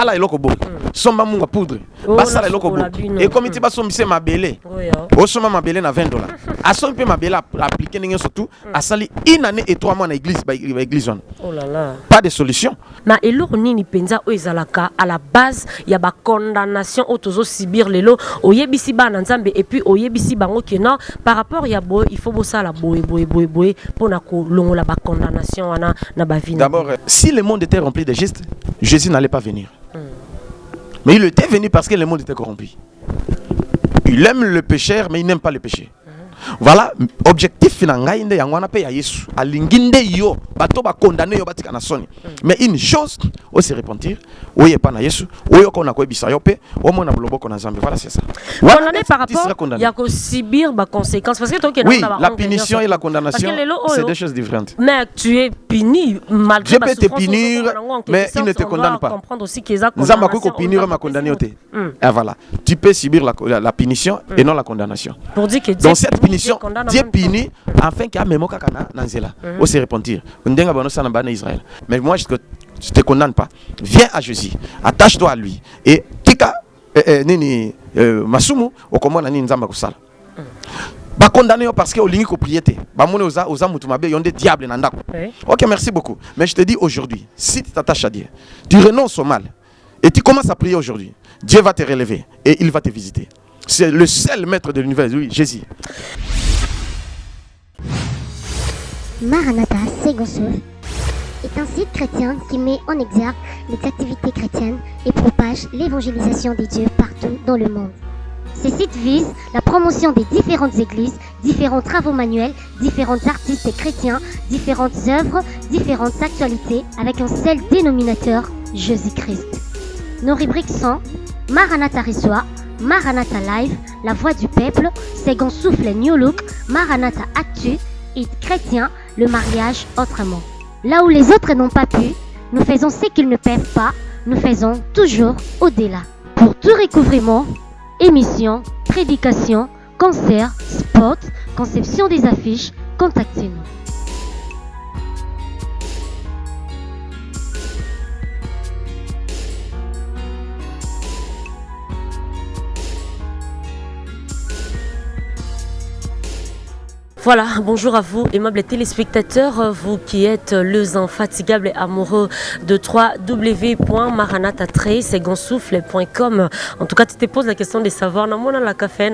sala eloko bo somba munga poudre basala eloko bo et comme tu vas somber ma belé au somba ma belé na $20 a somber ma belé appliquer ninga surtout a sali 1 année et 3 mois na église église oh là là pas de solution na eloko nini penza o ezalaka à la base ya ba condamnation autozo subir lelo oyebisi bana nzambe et puis oyebisi bango que non par rapport ya boy il faut bosala boy pour na ko longola ba condamnation wana na ba vie. D'abord si le monde était rempli de gestes Jésus n'allait pas venir. Mais il était venu parce que le monde était corrompu. Il aime le pécheur mais il n'aime pas le péché. Voilà objectif finangai nde yango na pe ya Yesu alinginde yo bato ba condamner yo batika na soni mais une chose au se repentir oye pa na Yesu oyo ko na ko ebisa yo pe o mona boloboko na Nzambe voilà c'est ça. Condamné par rapport il y a que subir ba conséquences parce que toi qui oui la punition et la condamnation c'est deux choses différentes. Mais tu es puni malgré Dieu peut te punir mais il ne te condamne pas. Comprendre aussi qu'ils a Nzamba ko punir ma condamner ote. Et voilà tu peux subir la punition et non la condamnation. Pour dire que dans cette punition Dieu punit afin qu'il y a même kana nanzela au se repentir ndenga bano sana bana Israël mais moi je te condamne pas viens à Jésus attache-toi à lui et tika nini masumu okomona nini nzamba kusala ba condamner parce que olingi ko prier ba mona oza mutu mabe yonde diable na ndako. OK merci beaucoup mais je te dis aujourd'hui si tu t'attaches à Dieu tu renonces au mal et tu commences à prier aujourd'hui Dieu va te relever et il va te visiter. C'est le seul maître de l'univers, oui, Jésus. Maranatha Second Souffle est un site chrétien qui met en exergue les activités chrétiennes et propage l'évangélisation des dieux partout dans le monde. Ces sites visent la promotion des différentes églises, différents travaux manuels, différents artistes chrétiens, différentes œuvres, différentes actualités avec un seul dénominateur, Jésus-Christ. Nos rubriques sont Maranatha Reçoit, Maranatha Live, La Voix du Peuple, Second Souffle New Look, Maranatha Actu et Chrétien, le mariage autrement. Là où les autres n'ont pas pu, nous faisons ce qu'ils ne peuvent pas, nous faisons toujours au-delà. Pour tout recouvrement, émissions, prédications, concerts, spots, conception des affiches, contactez-nous. Voilà, bonjour à vous, aimables téléspectateurs, vous qui êtes les infatigables et amoureux de www.maranatha-secondsoufle.com. En tout cas, tu te poses la question de savoir, la café,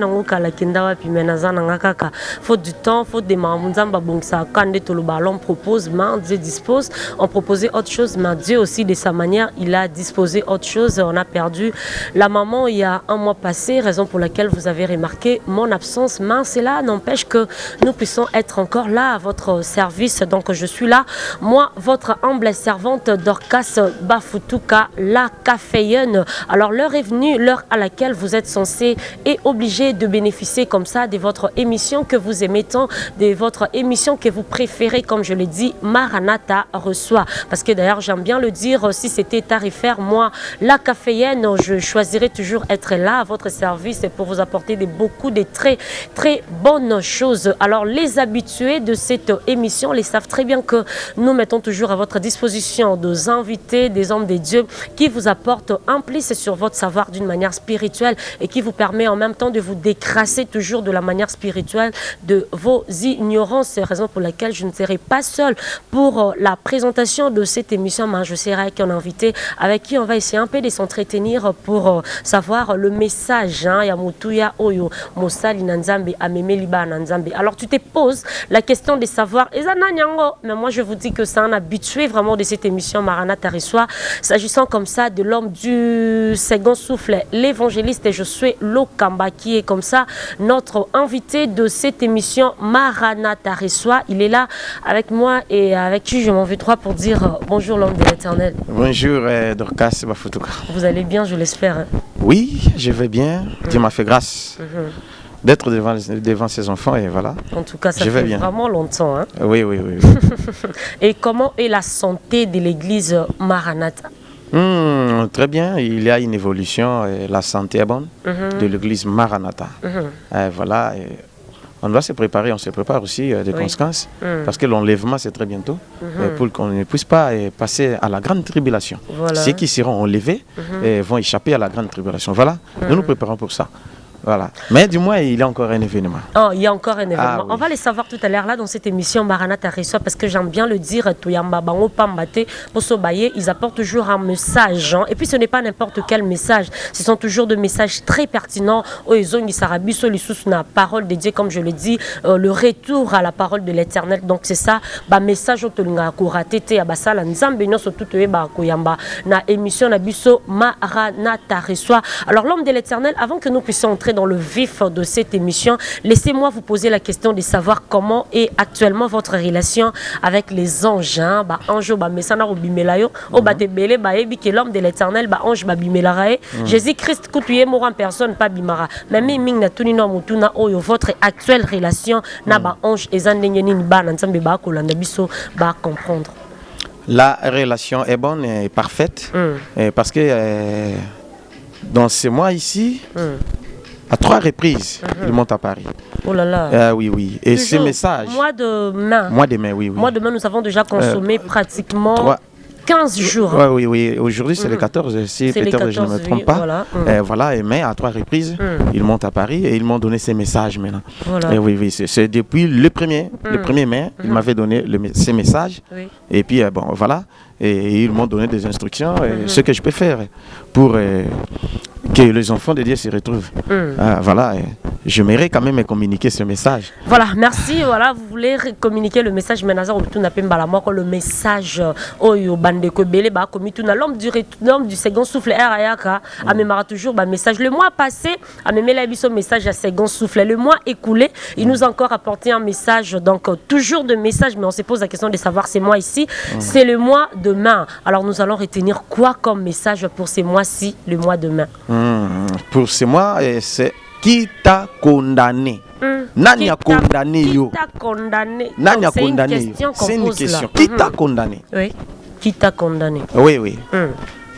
faute du temps, faute des mamounsamba bongsa, quand le ballon propose, mais Dieu dispose, on proposait autre chose, mais Dieu aussi de sa manière, il a disposé autre chose. On a perdu la maman il y a un mois passé, raison pour laquelle vous avez remarqué mon absence, mais cela n'empêche que nous puissons être encore là à votre service. Donc je suis là, moi, votre humble servante Dorcas Bafoutuka, la caféenne. Alors l'heure est venue, l'heure à laquelle vous êtes censé et obligé de bénéficier comme ça de votre émission que vous aimez tant, de votre émission que vous préférez, comme je l'ai dit, Maranatha Reçoit. Parce que d'ailleurs j'aime bien le dire, si c'était tarifaire, moi, la caféenne, je choisirais toujours être là à votre service pour vous apporter beaucoup de très très bonnes choses. Alors les habitués de cette émission les savent très bien que nous mettons toujours à votre disposition des invités, des hommes de Dieu qui vous apportent un plus sur votre savoir d'une manière spirituelle et qui vous permet en même temps de vous décrasser toujours de la manière spirituelle de vos ignorances. C'est la raison pour laquelle je ne serai pas seule pour la présentation de cette émission, mais je serai avec un invité avec qui on va essayer un peu de s'entretenir pour savoir le message. Yamutuya Oyo, Mosali Nanzambe, Ameme Liba Nanzambe. Alors tu te poses la question de savoir, mais moi je vous dis que c'est un habitué vraiment de cette émission Maranatha Reçoit, s'agissant comme ça de l'homme du second souffle, l'évangéliste, et je suis Lokamba qui est comme ça notre invité de cette émission Maranatha Reçoit. Il est là avec moi et avec qui je m'en vais trois pour dire bonjour l'homme de l'éternel. Bonjour Dorcas Bafoutuka. Vous allez bien, je l'espère. Oui, je vais bien, Dieu m'a fait grâce. D'être devant ses enfants et voilà. En tout cas, ça fait vraiment longtemps. Hein? Oui. Et comment est la santé de l'église Maranatha? Très bien, il y a une évolution et la santé est bonne de l'église Maranatha. Voilà, et on doit se préparer, on se prépare aussi des conséquences, parce que l'enlèvement c'est très bientôt, pour qu'on ne puisse pas passer à la grande tribulation. Voilà. Ceux qui seront enlevés vont échapper à la grande tribulation. Voilà, nous nous préparons pour ça. Voilà. Mais du moins, il y a encore un événement. Oh, il y a encore un événement. Ah, oui. On va les savoir tout à l'heure là dans cette émission Maranatha Reçoit, parce que j'aime bien le dire, ils apportent toujours un message. Hein. Et puis ce n'est pas n'importe quel message. Ce sont toujours des messages très pertinents. La parole de Dieu, comme je le dis, le retour à la parole de l'Éternel. Donc c'est ça, message na émission na biso Maranatha Reçoit. Alors l'homme de l'Éternel, avant que nous puissions entrer dans le vif de cette émission, laissez-moi vous poser la question de savoir comment est actuellement votre relation avec les anges. Hein? L'homme de l'Éternel, ange Jésus-Christ, en personne, pas bimara. Mais votre actuelle relation, ange comprendre. La relation est bonne et parfaite, parce que dans ces mois ici, à 3 reprises, il monte à Paris. Oh là là. Oui, oui. Et ce message... Mois de mai. Mois de mai, oui, oui. Mois de mai, nous avons déjà consommé pratiquement 15 jours. Oui, oui. Aujourd'hui, c'est le 14, si peut-être je ne me trompe pas. Voilà. Voilà, et mai, à 3 reprises, il monte à Paris et ils m'ont donné ces messages maintenant. Voilà. Et oui, oui. C'est depuis le 1er mai, il m'avait donné ces messages. Oui. Et puis, bon, voilà. Et ils m'ont donné des instructions, ce que je peux faire pour... que les enfants de Dieu se retrouvent. Voilà, je m'aimerais quand même communiquer ce message. Voilà, merci. Voilà, vous voulez communiquer le message. Le message l'homme du second souffle amènera toujours message. Le mois passé, message à second souffle. Le mois écoulé, il nous a encore apporté un message. Donc toujours de message, mais on se pose la question de savoir ces mois ici. C'est le mois de mai. Alors nous allons retenir quoi comme message pour ces mois-ci, le mois de mai? Pour ce mois, c'est qui t'a condamné? Nani a condamné yo? Qui t'a condamné? Nani a condamné? C'est une question. Qui t'a condamné? Oui. Qui t'a condamné? Oui, oui.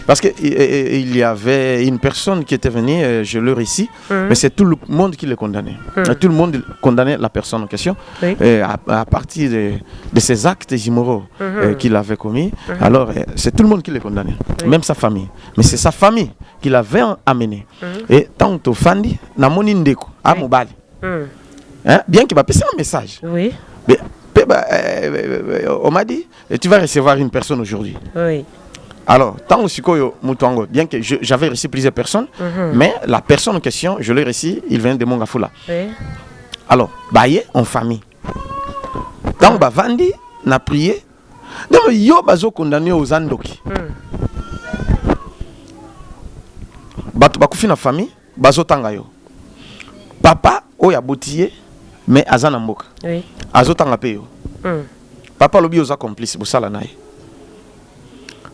Parce qu'il y avait une personne qui était venue, je le récite, mais c'est tout le monde qui le condamnait. Tout le monde condamnait la personne en question à partir de ces actes immoraux qu'il avait commis. Alors, c'est tout le monde qui le condamnait, même sa famille. Mais c'est sa famille qui l'avait amené. Et tant que Fandi, na moni ndeko, à Mobali. Bien qu'il va passer un message. Oui. Mais, on m'a dit, tu vas recevoir une personne aujourd'hui. Oui. Alors, tant aussi que bien que j'avais reçu plusieurs personnes, mais la personne en question, je l'ai reçu, il vient de Mongafula. Oui. Alors, baye en famille. Tant que Vandi n'a prié, donc yo bazo condamné aux andoki. Bakufi na famille, bazo tanga yo. Papa oya botiye, mais azana mboka. Oui. Azo tanga pe yo. Papa lobi oza complice bosala naye.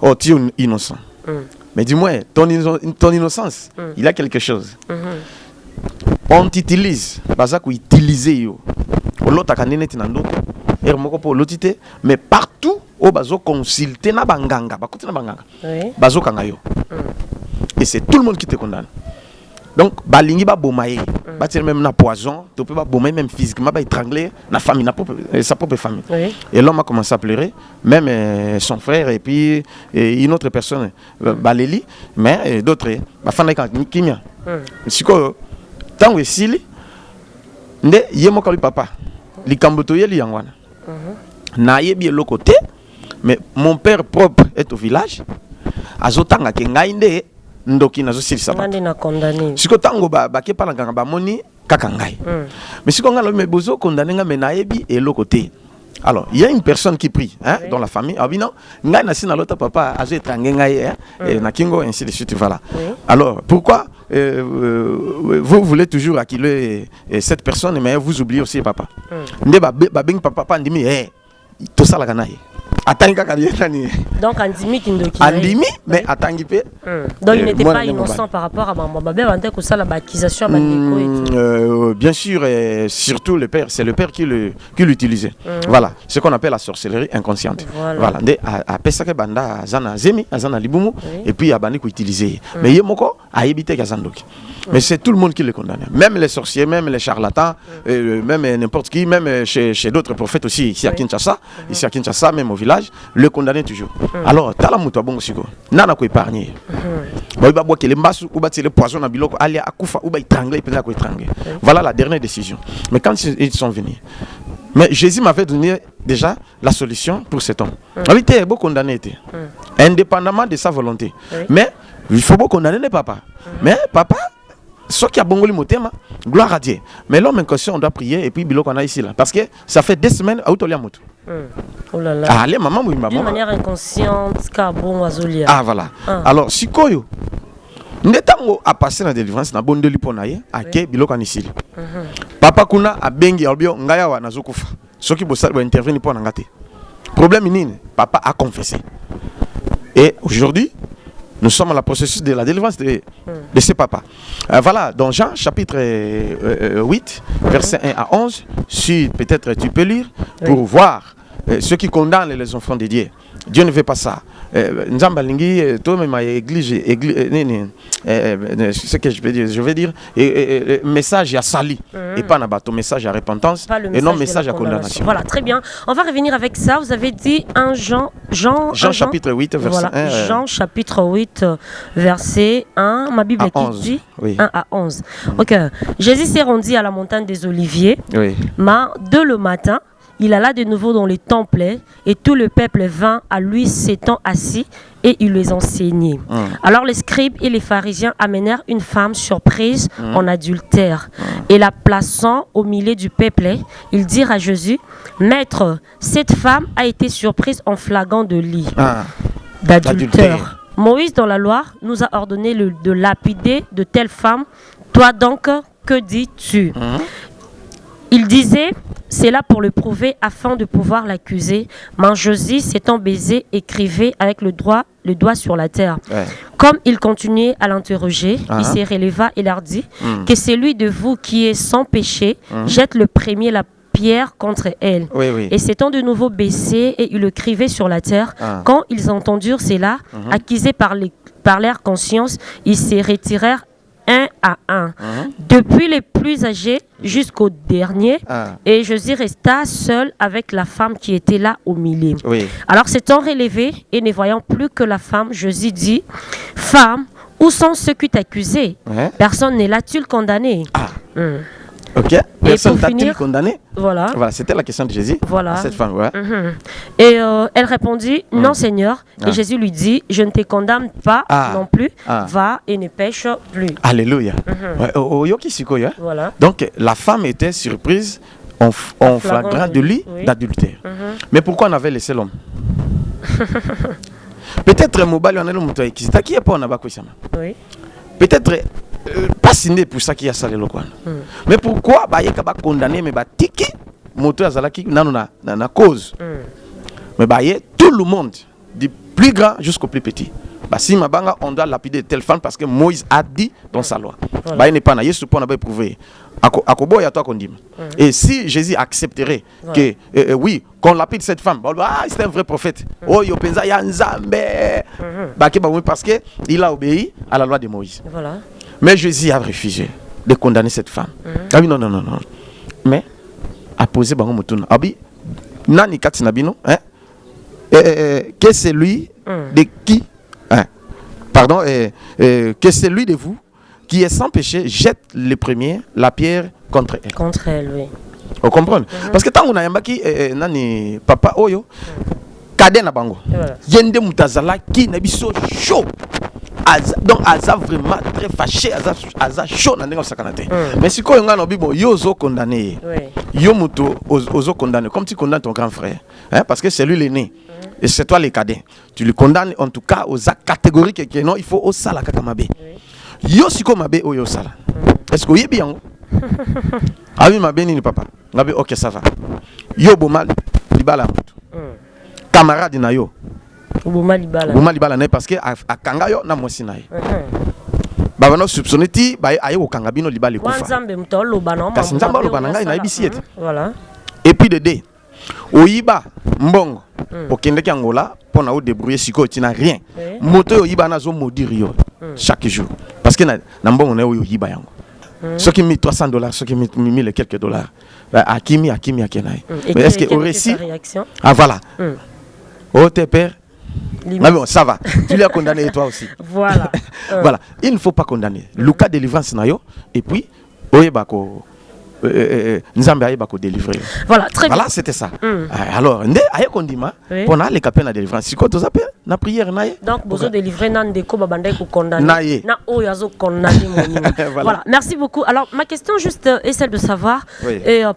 Oh, tu es innocent. Mais dis-moi, ton innocence, il y a quelque chose. On t'utilise, mais partout, on va consulter na banganga, bazo kangayo. Et c'est tout le monde qui te condamne. Donc, balingi ba bomaye, batir même na poison, tu peux pas bomaye même physiquement, ba étrangler na famille, sa propre famille. Oui. Et l'homme a commencé à pleurer, même son frère et puis une autre personne, Baléli, mais d'autres, bafana kimia. Siko, tant que sili, nde yemo kali papa, li kambotoye li yangwana. Na yebi le côté, mais mon père propre est au village, azotanga ke ngainde. Ndoki nazo silisa ngandi na condamné siko tango ba ke pala nganga ba moni kaka ngai mais siko ngalo me bozo condamné nga me naebi et l'autre côté. Alors il y a une personne qui prie dans la famille non ngai na sina l'autre papa azo etrange ngai na kingo ainsi de suite voilà. Alors pourquoi vous voulez toujours acculer cette personne mais vous oubliez aussi papa nde ba beng papa ndimi to sala kanaye. Donc Andimi Kindoki. Andimi, mais Atangipé. Donc il n'était pas innocent par rapport à maman. L'accusation bien sûr, et surtout le père, c'est le père qui l'utilisait. Voilà, ce qu'on appelle la sorcellerie inconsciente. Voilà, à Pesake Banda, Azana Zemi, Azana Libumu, et puis à Bani qui utilisait. Mais Yemoko a évité Kazandoki. Mais c'est tout le monde qui les condamnait. Même les sorciers, même les charlatans, même n'importe qui, même chez d'autres prophètes aussi, ici à Kinshasa, même au village, le condamnaient toujours. Alors, t'as la mouton bon aussi. Nana ko épargner. Il va boire les masses ou battre les poisons à biloko, aller à Koufa ou étrangler, il peut étrangler. Voilà la dernière décision. Mais quand ils sont venus, mais Jésus m'avait donné déjà la solution pour cet homme. Il était beaucoup condamné, indépendamment de sa volonté. Mais il faut beaucoup condamner les papas. Mais papa, ce qui a bon motema, gloire à Dieu. Mais l'homme inconscient, on doit prier et puis biloko on a ici là. Parce que ça fait des semaines à Outolia Moto. Oh là là. Ah, les mamans, oui, maman. D'une manière inconsciente, bon azolia. Ah, voilà. Alors, si koyo, Netango a passé la délivrance, na bon deli ponaye, a ke biloko ici. Papa kuna a bengi albio ngaya wa nazokufa. Ce qui bossa intervenir pour ngate. Problème inine, papa a confessé. Et aujourd'hui, nous sommes à la processus de la délivrance de ces papas. Voilà, dans Jean chapitre 8, versets 1 à 11, si peut-être tu peux lire pour voir ceux qui condamnent les enfants de Dieu. Dieu ne veut pas ça. Nzambalingi, toi même église, ce que je veux dire, message à sali et pas nabato, message à repentance et non message à condamnation. Voilà, très bien. On va revenir avec ça. Vous avez dit un Jean chapitre 8, verset 1. Jean chapitre 8, verset 1. Ma Bible qui dit 1 à 11. Ok. Jésus s'est rendu à la montagne des Oliviers. Oui. Mais de le matin, il alla de nouveau dans les temples et tout le peuple vint à lui s'étant assis et il les enseignait. Alors les scribes et les pharisiens amenèrent une femme surprise en adultère et la plaçant au milieu du peuple, ils dirent à Jésus, Maître, cette femme a été surprise en flagrant délit d'adultère. Moïse dans la loi nous a ordonné de lapider de telles femmes. Toi donc, que dis-tu? Il disait, c'est là pour le prouver afin de pouvoir l'accuser. Mais Jésus, s'étant baisé, écrivait avec le doigt sur la terre. Comme il continuait à l'interroger, il se releva et leur dit que celui de vous qui est sans péché jette le premier la pierre contre elle. Et s'étant de nouveau baissé et il écrivait sur la terre, quand ils entendirent cela, accusés par leur conscience, ils se retirèrent un à un, depuis les plus âgés jusqu'au dernier, et Jésus resta seul avec la femme qui était là au milieu. Alors s'étant relevé et ne voyant plus que la femme, Jésus dit, Femme, où sont ceux qui t'accusaient? Personne ne l'a-t-il condamné? Ok. Personne t'a-t-il condamné? Voilà. C'était la question de Jésus. À cette femme. Et elle répondit, non Seigneur. Et Jésus lui dit, je ne te condamne pas non plus. Va et ne pêche plus. Alléluia. Voilà. Donc la femme était surprise en flagrant délit d'adultère. Mais pourquoi on avait laissé l'homme? Peut-être mobile on a le qui est pas on a peut-être pas signé pour ça qui a salé le coin. Mais pourquoi bah il a condamné mais bah tiki moto azalaki na cause. Mais bah tout le monde du plus grand jusqu'au plus petit. Bah si mabanga on doit lapider telle femme parce que Moïse a dit dans sa loi. Bah il n'est pas na Yesu pour n'a pas prouvé. Akobo ya toi qu'on dit. Et si Jésus accepterait que oui, qu'on lapide cette femme, c'est un vrai prophète. Oh yo penza ya nzambe. Bah parce que il a obéi à la loi de Moïse. Voilà. Mais Jésus a refusé de condamner cette femme. Ah oui, non. Mais a posé bango mutuna. Abi nani katina bino, hein? Que c'est lui de qui, hein? Pardon, que c'est lui de vous qui est sans péché jette le premier la pierre contre elle. Contre elle, oui. Vous comprenez? Parce que tant on a yambaki nani papa oyo kadena bango. Yende mutazala qui na biso chaud. Donc Aza vraiment très fâché, Aza chaud dans le sakanate. Mais si quoi on a bibo yozo condamné, yo muto ozo condamné comme tu condamnes ton grand frère, hein, parce que c'est lui l'aîné et c'est toi le cadet. Tu le condamnes en tout cas aux actes catégoriques que non il faut au sala kakamabe. Yo siko mabe o yo sala. Est-ce que vous y bien? Ah oui mabe ni papa. Mabe ok ça va. Yo bomal libala muto. Camarade na yo. Bouma libala parce que a kanga yo na mwasi na ye. Ba bana soupçonné ti ba aye ko kanga bino libala ko fa. Nzambe mtolo bana kasi nzambe lo bana ngai na ibisiete. Voilà. Et puis de deux. Oyiba mbongo. Okende ki Angola pona o débrouiller siko tina rien. Moto oyiba na zo maudire yo chaque jour. parce que Nambo on est au Yiba yango. Ceux qui mis $300, ceux qui mis les quelques dollars. Akimi. Mais est-ce que au récit réaction? Ah voilà. Oh tes pères. Mais bon, ça va. Tu l'as condamné toi aussi. Voilà. Voilà. Il ne faut pas condamner. Lucas délivrance nayo et puis oyebako Nzambe ayebako délivrer. Voilà, très bien. Voilà, c'était ça. Alors, ndé aye kondima pour na les capés na délivrance. Si quoi tu appelles na prière naye. Donc bozo délivrer nan deko babanda ko condamner. Na oyazo condamner mon. Voilà. Merci beaucoup. Alors, ma question juste est celle de savoir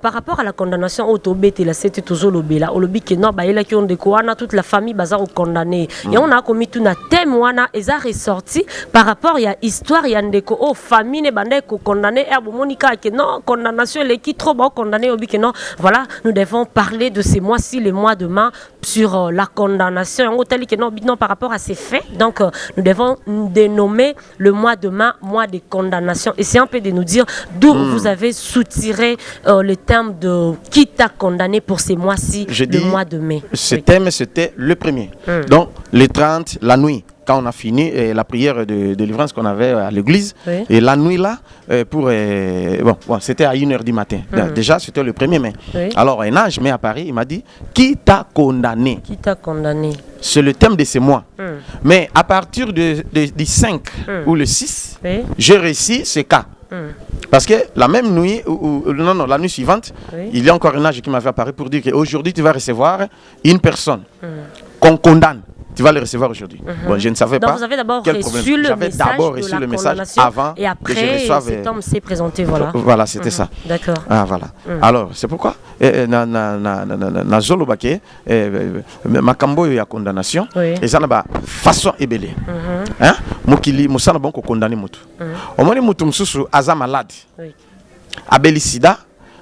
par rapport à la condamnation autobete la c'était toujours lobela. Olobi que non ba ela ki on deko wana toute la famille bazar condamné. Et on a commis tout na thème wana eza ressorti par rapport ya histoire ya ndeko o famille ne banda ko condamné et monika que non condamnation les qui trop bon condamné au but que non voilà nous devons parler de ces mois-ci les mois demain sur la condamnation tel que non par rapport à ces faits donc nous devons dénommer le mois demain mois de condamnation et c'est un peu de nous dire d'où vous avez soutiré le terme de qui t'a condamné pour ces mois-ci le mois de mai. Ce thème c'était le premier donc les 30 la nuit quand on a fini la prière de délivrance qu'on avait à l'église et la nuit là pour bon c'était à 1h du matin. Déjà c'était le 1er mai. Alors un ange m'est apparu, il m'a dit qui t'a condamné? Qui t'a condamné? C'est le thème de ces mois. Mais à partir du 5 ou le 6, j'ai réussi ce cas. Parce que la même nuit, non, la nuit suivante, il y a encore un ange qui m'avait apparu pour dire qu'aujourd'hui tu vas recevoir une personne qu'on condamne. Tu vas le recevoir aujourd'hui. Bon, je ne savais pas. Vous avez d'abord reçu le message avant et après que je reçoive, cet homme s'est présenté. Voilà, c'était ça. D'accord. Ah, voilà. Alors, c'est pourquoi na zolobake makambo ya condamnation et ça n'a façon ébélée. Hein? Mokili musana bon ko condamner mutu. Omoni mutu msusu aza malade. Abeli sida.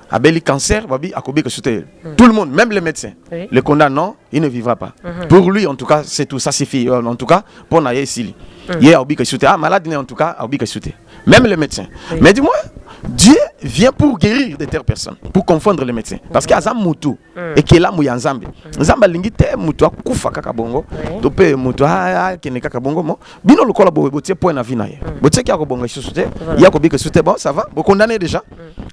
Abeli cancer, babi akobi que c'était tout le monde, même les médecins. Le condamnent, non, il ne vivra pas. Pour lui, en tout cas, c'est tout, ça suffit. En tout cas, pour Naye ici. Il y a obi que c'était malade, en tout cas, obi que c'était. Même les médecins. Mais dis-moi, Dieu vient pour guérir de telles personnes, pour confondre les médecins. Parce qu'il y a un moutou et qu'il a mouya nzambe. Nzamba lingi te moutou akufa kaka bongo. Topé moutou kene kaka bongo mo. Bino le kola bo botie point na vie na ye. Botie ki akobonga sosute. Ya ko bi que c'était bon, ça va. Bo condamné déjà.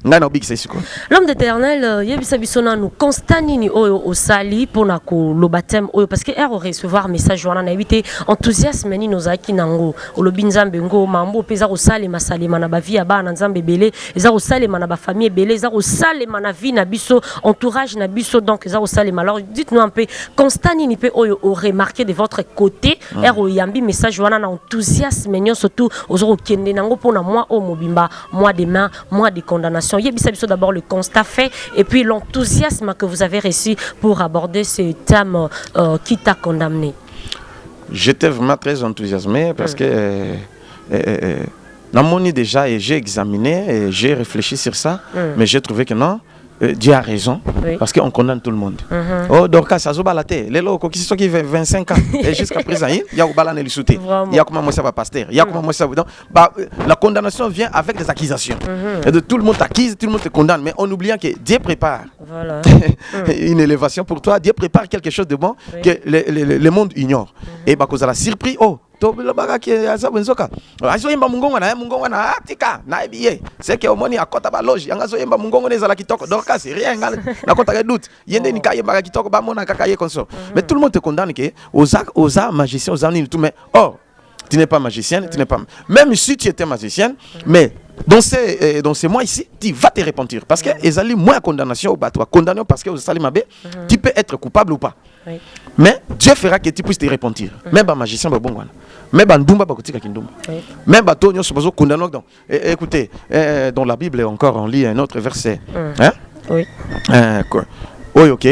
Ngana obi que c'est siko. L'homme d'Éternel yebisa bisona nous constani ni oyo osali pour na ko lo baptême oyo parce que er recevoir message wana na éviter enthousiasme ni nozaki nango. Olobi nzambe ngo mambo peza osali masali mana ba vie ba na nzambe belé. Eza osalema na ba famille belé, eza osalema na vie na biso, entourage na biso donc eza osalema. Alors dites-nous un peu constani ni pe oyo o remarqué de votre côté ero yambi message wana na enthousiasme nyo surtout ozoro kende nango pona moi o mobimba moi de main moi de condamnation. Yebisa biso d'abord le constat fait et puis l'enthousiasme que vous avez reçu pour aborder ce thème qui t'a condamné. J'étais vraiment très enthousiasmé parce que déjà et j'ai examiné et j'ai réfléchi sur ça, mais j'ai trouvé que non, Dieu a raison, parce qu'on condamne tout le monde. Oh, donc ça se balate. Les locaux qui sont qui 25 ans et jusqu'à présent, il y a au balan et le sauté. Il y a comment moi ça va pasteur. Il y a comment moi ça va. La condamnation vient avec des accusations. Et de tout le monde t'accuse, tout le monde te condamne, mais en oubliant que Dieu prépare une élévation pour toi. Dieu prépare quelque chose de bon que le monde ignore. Et bah cause la surprise, oh. C'est que au moni akota ba loge yangazo yemba mungongo nezala kitoko dorka c'est rien nakota ka doute yende ni ka yemba kitoko ba mona kaka ye konso mais tout le monde te condamne que aux arts magiciens aux arts tout mais oh tu n'es pas magicienne tu n'es pas même si tu étais magicienne mais dans ces mois ici tu vas te repentir parce que ezali moins condamnation au bateau condamné parce que au salimabé tu peux être coupable ou pas. Mais Dieu fera que tu puisses te repentir. Même un magicien va bon. Même un doumba va kotika kindumba. Même bateau nous sommes condamnés donc. Écoutez, dans la Bible encore on lit un autre verset. Hein? Oui. Oui, ok,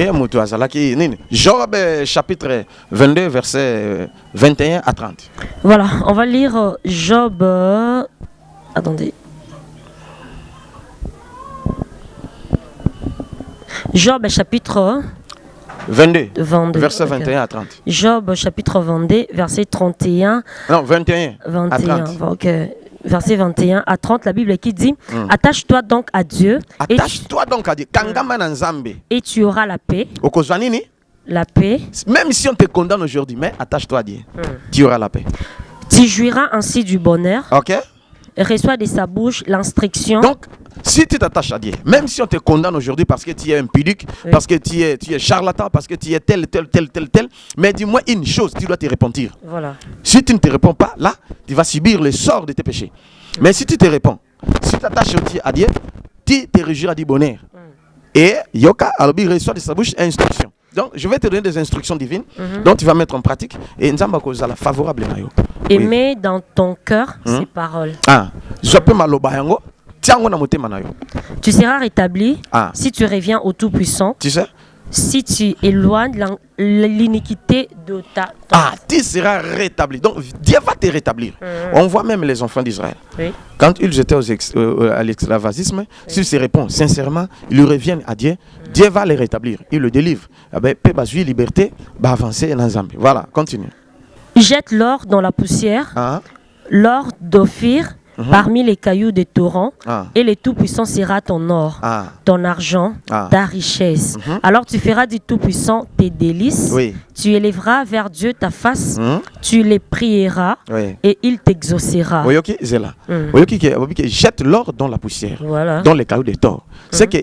Job chapitre 22 verset 21 à 30. Voilà, on va lire Job attendez. Job chapitre 22 verset 21 à 30. Job chapitre 22 verset 31. Non, 21 à 30. Ok. Verset 21 à 30, la Bible qui dit attache-toi donc à Dieu. Attache-toi donc à Dieu. Et tu auras la paix. La paix. Même si on te condamne aujourd'hui, mais attache-toi à Dieu. Tu auras la paix. Tu jouiras ainsi du bonheur. Ok. reçoit de sa bouche l'instruction. Donc, si tu t'attaches à Dieu, même si on te condamne aujourd'hui parce que tu es impudique, parce que tu es charlatan, parce que tu es tel, mais dis-moi une chose, tu dois te repentir. Voilà. Si tu ne te réponds pas, là, tu vas subir le sort de tes péchés. Mais si tu te réponds, si tu t'attaches à Dieu, tu te réjouiras du bonheur. Et Yoka, alors il reçoit de sa bouche instruction. Donc, je vais te donner des instructions divines, dont tu vas mettre en pratique, et Nzamba kozala favorable. Aimer dans ton cœur ces paroles. Je peux maloba yango. Tu seras rétabli si tu reviens au Tout-Puissant. Tu sais? Si tu éloignes l'iniquité de ta tu seras rétabli. Donc Dieu va te rétablir. On voit même les enfants d'Israël. Oui. Quand ils étaient à l'esclavagisme, s'ils se répondent sincèrement, ils reviennent à Dieu, Dieu va les rétablir. Il le délivre. Liberté, avancer dans Zambie. Voilà, continue. Jette l'or dans la poussière, l'or d'Ophir parmi les cailloux des torrents, et le Tout-Puissant sera ton or, ton argent, ta richesse. Alors tu feras du Tout-Puissant tes délices, tu élèveras vers Dieu ta face, tu les prieras, et il t'exaucera. Jette l'or dans la poussière, voilà. Dans les cailloux des torrents. C'est que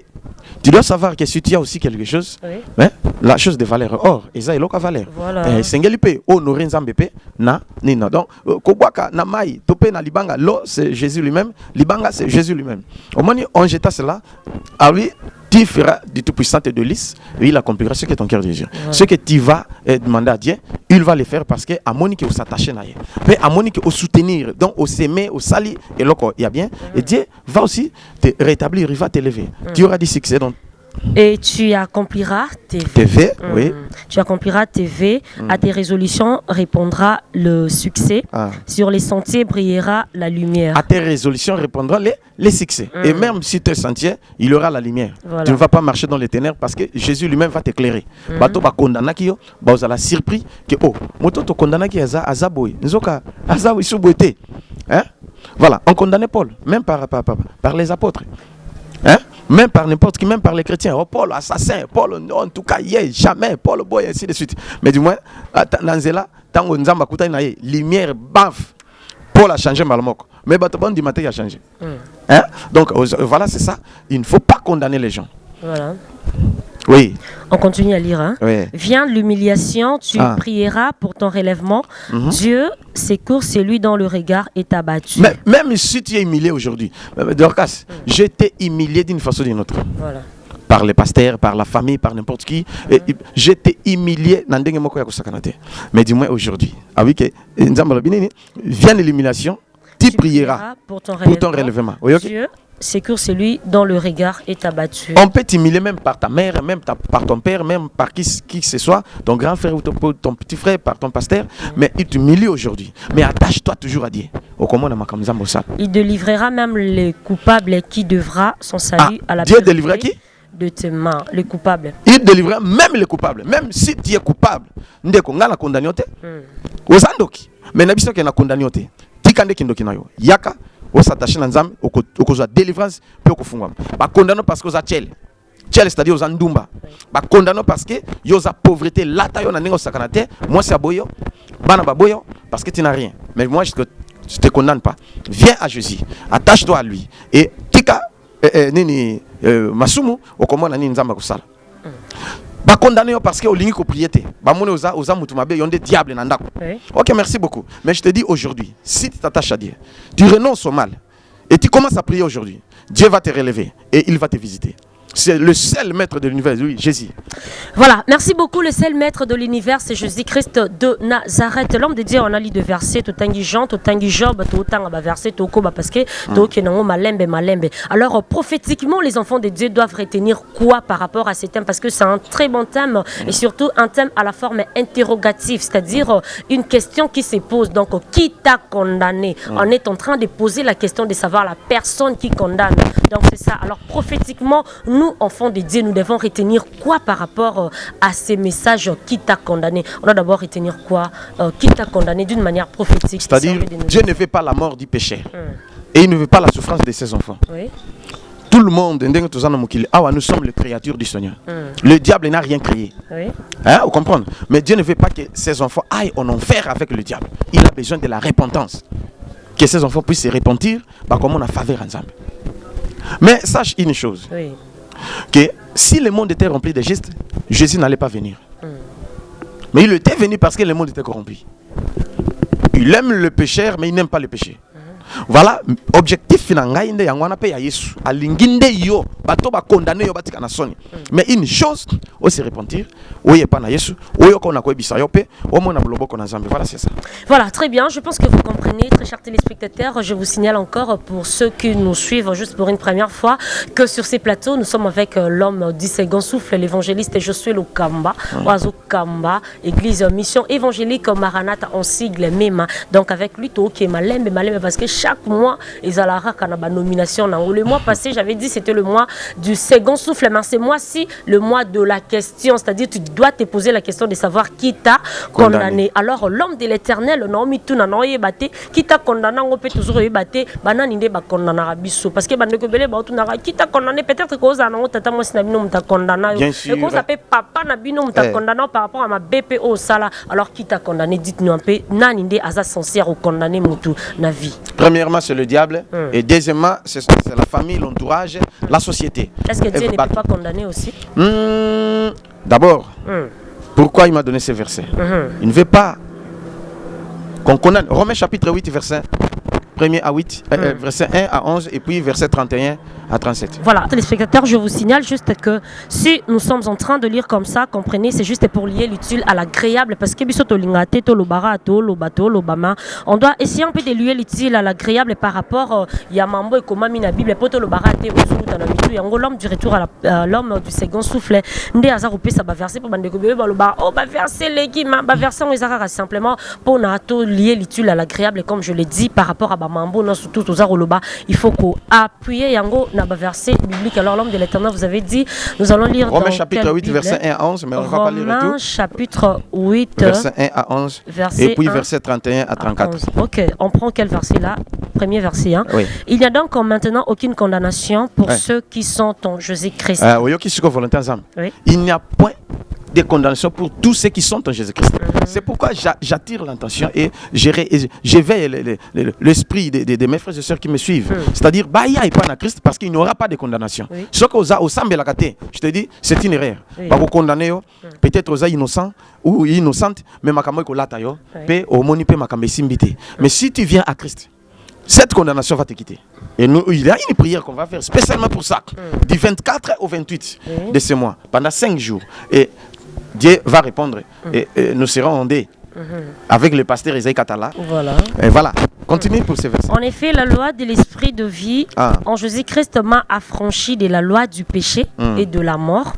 tu dois savoir que si tu as aussi quelque chose, la chose de valeur, or, et ça est l'autre valeur. Voilà. Sengelipe, honorer Nzambepe, na, nina. Donc, Kobwaka, na mai, topé na libanga, l'eau c'est Jésus lui-même, libanga c'est Jésus lui-même. Au moment où on jeta cela, à lui, tu feras du Tout-Puissant et de lys, et il accomplira ce que ton cœur désire. Ce que tu vas demander à Dieu, il va le faire parce que à Monique au s'attacher na mais à Monique au soutenir, donc au s'aimer, au sali et l'autre, il y a bien. Et Dieu va aussi te rétablir, il va t'élever. Tu auras du succès dans. Et tu accompliras tes vœux. Oui. Tu accompliras tes vœux. À tes résolutions répondra le succès. Sur les sentiers brillera la lumière. À tes résolutions répondra les succès. Et même si tu es sentier, il y aura la lumière. Voilà. Tu ne vas pas marcher dans les ténèbres parce que Jésus lui-même va t'éclairer. Bato ba condamna ki yo, ba vous allez surpris que moto to condamna ki azaboy. Nzoka azaboy souboité. Hein? Voilà, on condamnait Paul, même par les apôtres. Hein? Même par n'importe qui, même par les chrétiens. Oh, Paul, assassin, Paul, non, en tout cas, jamais, Paul, boy, ainsi de suite. Mais du moins, Nanzela, tant qu'on Nzamba Kouta, lumière, baf, Paul a changé Malmok. Mais Batobon du matin, il a changé. Hein? Donc, voilà, c'est ça. Il ne faut pas condamner les gens. Voilà. Oui. On continue à lire. Hein? Oui. Vient l'humiliation, tu prieras pour ton relèvement. Dieu secourt celui dont le regard est abattu. Mais, même si tu es humilié aujourd'hui, Dorcas, je t'ai humilié d'une façon ou d'une autre. Voilà. Par les pasteurs, par la famille, par n'importe qui. Je t'ai humilié. Mais dis-moi aujourd'hui, vient l'illumination, tu prieras pour ton relèvement. Oui, okay? Dieu secours celui dont le regard est abattu. On peut t'humilier même par ta mère, même par ton père, même par qui que ce soit, ton grand frère ou ton petit frère, par ton pasteur, mais il t'humilie aujourd'hui. Mais attache-toi toujours à Dieu. Il délivrera même les coupables qui devra son salut à la Dieu délivrera qui? De tes mains, les coupables. Il délivrera même les coupables. Même si tu es coupable, ndeko ngala condamné. Ozandoki. Mais nabiso ki na condamné. Tikande kindoki na yo. Yaka on s'attache à Nzambe, on a délivrance, puis on fungwa. Ba condamné parce que on a tchel, c'est-à-dire on a ndumba. Ba condamné parce que yo a pauvreté, là ta yo na nengo sakanate, moi c'est aboyo, bana baboyo parce que tu n'as rien. Mais moi je te condamne pas. Viens à Jésus, attache-toi à lui et tika nini masumu okomona nini Nzamba kusala. Ba condamné parce que olingi ko priété. Ba mone oza mutumabe yonde diable na ndako. OK, merci beaucoup. Mais je te dis aujourd'hui, si tu t'attaches à Dieu, tu renonces au mal et tu commences à prier aujourd'hui, Dieu va te relever et il va te visiter. C'est le seul maître de l'univers, oui, Jésus. Voilà, merci beaucoup. Le seul maître de l'univers, c'est Jésus-Christ de Nazareth. L'homme de Dieu, on a lu de versets, tout tangi Jean, tout tangi Job, tout tangi verset, tout koba parce que tout kenango malembe. Alors prophétiquement, les enfants de Dieu doivent retenir quoi par rapport à ce thème, parce que c'est un très bon thème et surtout un thème à la forme interrogative, c'est-à-dire une question qui se pose. Donc, qui t'a condamné? On est en train de poser la question de savoir la personne qui condamne. Donc c'est ça. Alors prophétiquement, nous, enfants de Dieu, nous devons retenir quoi par rapport à ces messages qui t'a condamné? On doit d'abord retenir quoi qui t'a condamné d'une manière prophétique. C'est-à-dire, Dieu ne veut pas la mort du péché. Et il ne veut pas la souffrance de ses enfants. Oui. Tout le monde, nous sommes les créatures du Seigneur. Le diable n'a rien créé. Oui. Hein, vous comprenez? Mais Dieu ne veut pas que ses enfants aillent en enfer avec le diable. Il a besoin de la repentance. que ces enfants puissent se repentir, comme on a faveur ensemble. Mais sache une chose, Oui. que si le monde était rempli de gestes, Jésus n'allait pas venir. Mais il était venu parce que le monde était corrompu. Il aime le pécheur, mais il n'aime pas le péché. Voilà, objectif finalement, condamné mais une chose, on se repentir, voilà c'est ça. Voilà, très bien, je pense que vous comprenez, très chers téléspectateurs. Je vous signale encore, pour ceux qui nous suivent juste pour une première fois, que sur ces plateaux, nous sommes avec l'homme du second souffle, l'évangéliste Josué Lukamba, Oazo Kamba, église mission évangélique Maranatha en sigle MEMA. Donc avec lui, qui est malin, parce que chaque mois, ils ont la nomination. Le mois passé, j'avais dit c'était le mois du second souffle, mais ce mois-ci, le mois de la question, c'est-à-dire tu dois te poser la question de savoir qui t'a condamné. Alors l'homme de l'éternel, qui t'a condamné, on peut toujours y battre, parce que qui t'a condamné, peut-être que t'a condamné, et qu'on s'appelle papa t'a condamné par rapport à ma BPO sala. Alors qui t'a condamné, dites-nous un peu, naninde asa sincère au condamné mutu na vie. Premièrement, c'est le diable, et deuxièmement, c'est la famille, l'entourage, la société. Est-ce que Dieu ne peut pas condamner aussi? D'abord, pourquoi il m'a donné ce verset? Il ne veut pas qu'on condamne. Romains chapitre 8, verset 1er à 8, verset 1 à 11, et puis verset 31 à 37. Voilà, téléspectateurs, je vous signale juste que si nous sommes en train de lire comme ça, comprenez, c'est juste pour lier l'utile à l'agréable, parce que on doit essayer un peu de lier l'utile à l'agréable par rapport à Mambo et comment la Bible l'homme du retour à l'homme du second souffle. Verset pour verset simplement pour lier l'utile à l'agréable, comme je l'ai dit par rapport à Mambo, surtout il faut qu'on appuie Yango na verset biblique. Alors l'homme de l'éternel, vous avez dit, nous allons lire Romains chapitre 8 verset 1 à 11, mais on va pas lire le tout. Romains chapitre 8 verset 1 à 11 et puis verset 31 à 34. Ok, on prend quel verset là? Premier verset. Hein? Oui. Il n'y a donc maintenant aucune condamnation pour ceux qui sont en Jésus-Christ. Oui. Il n'y a point de condamnation pour tous ceux qui sont en Jésus-Christ. C'est pourquoi j'attire l'attention et j'éveille l'esprit de mes frères et sœurs qui me suivent. C'est-à-dire, il n'y a pas de Christ parce qu'il n'y aura pas de condamnation. Ce au Sambe la Kate, je te dis, c'est une erreur. Pas vous condamner, peut-être aux innocents ou innocentes, mais makamo ko lata yo, pe au moni pe makambe simbité. Mais si tu viens à Christ, cette condamnation va te quitter. Et nous, il y a une prière qu'on va faire spécialement pour ça, du 24 au 28 de ce mois, pendant 5 jours. Et Dieu va répondre. Et nous serons en dé avec le pasteur Isaïe Katala. Voilà. Et voilà. Continue pour ces versets. En effet, la loi de l'esprit de vie en Jésus-Christ m'a affranchi de la loi du péché et de la mort.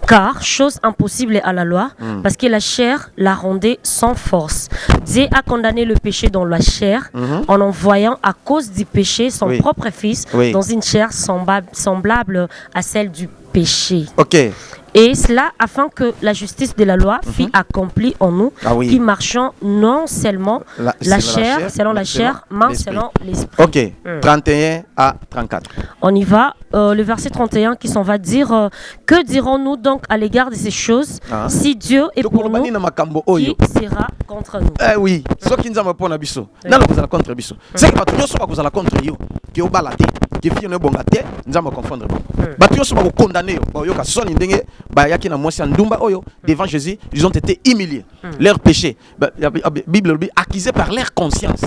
Car, chose impossible à la loi, parce que la chair la rendait sans force. Dieu a condamné le péché dans la chair en envoyant à cause du péché son propre fils dans une chair semblable à celle du péché. Ok. Et cela afin que la justice de la loi fût accomplie en nous, qui marchons non seulement selon la chair, mais selon l'esprit. Ok, 31 à 34. On y va. Le verset 31 qui s'en va dire que dirons-nous donc à l'égard de ces choses? Si Dieu est pour nous, qui sera contre nous? Oui, ce qui nous a pour Nabiso. Non, vous allez contre Biso. C'est que vous allez contre yo, qui au balaté, qui est ne bon gâté, nous allons confondre. Batio soit condamné, yoka son indenge, yaki na moisi ndumba oyo devant Jésus, ils ont été humiliés. Leur péché, Bible accusé par leur conscience.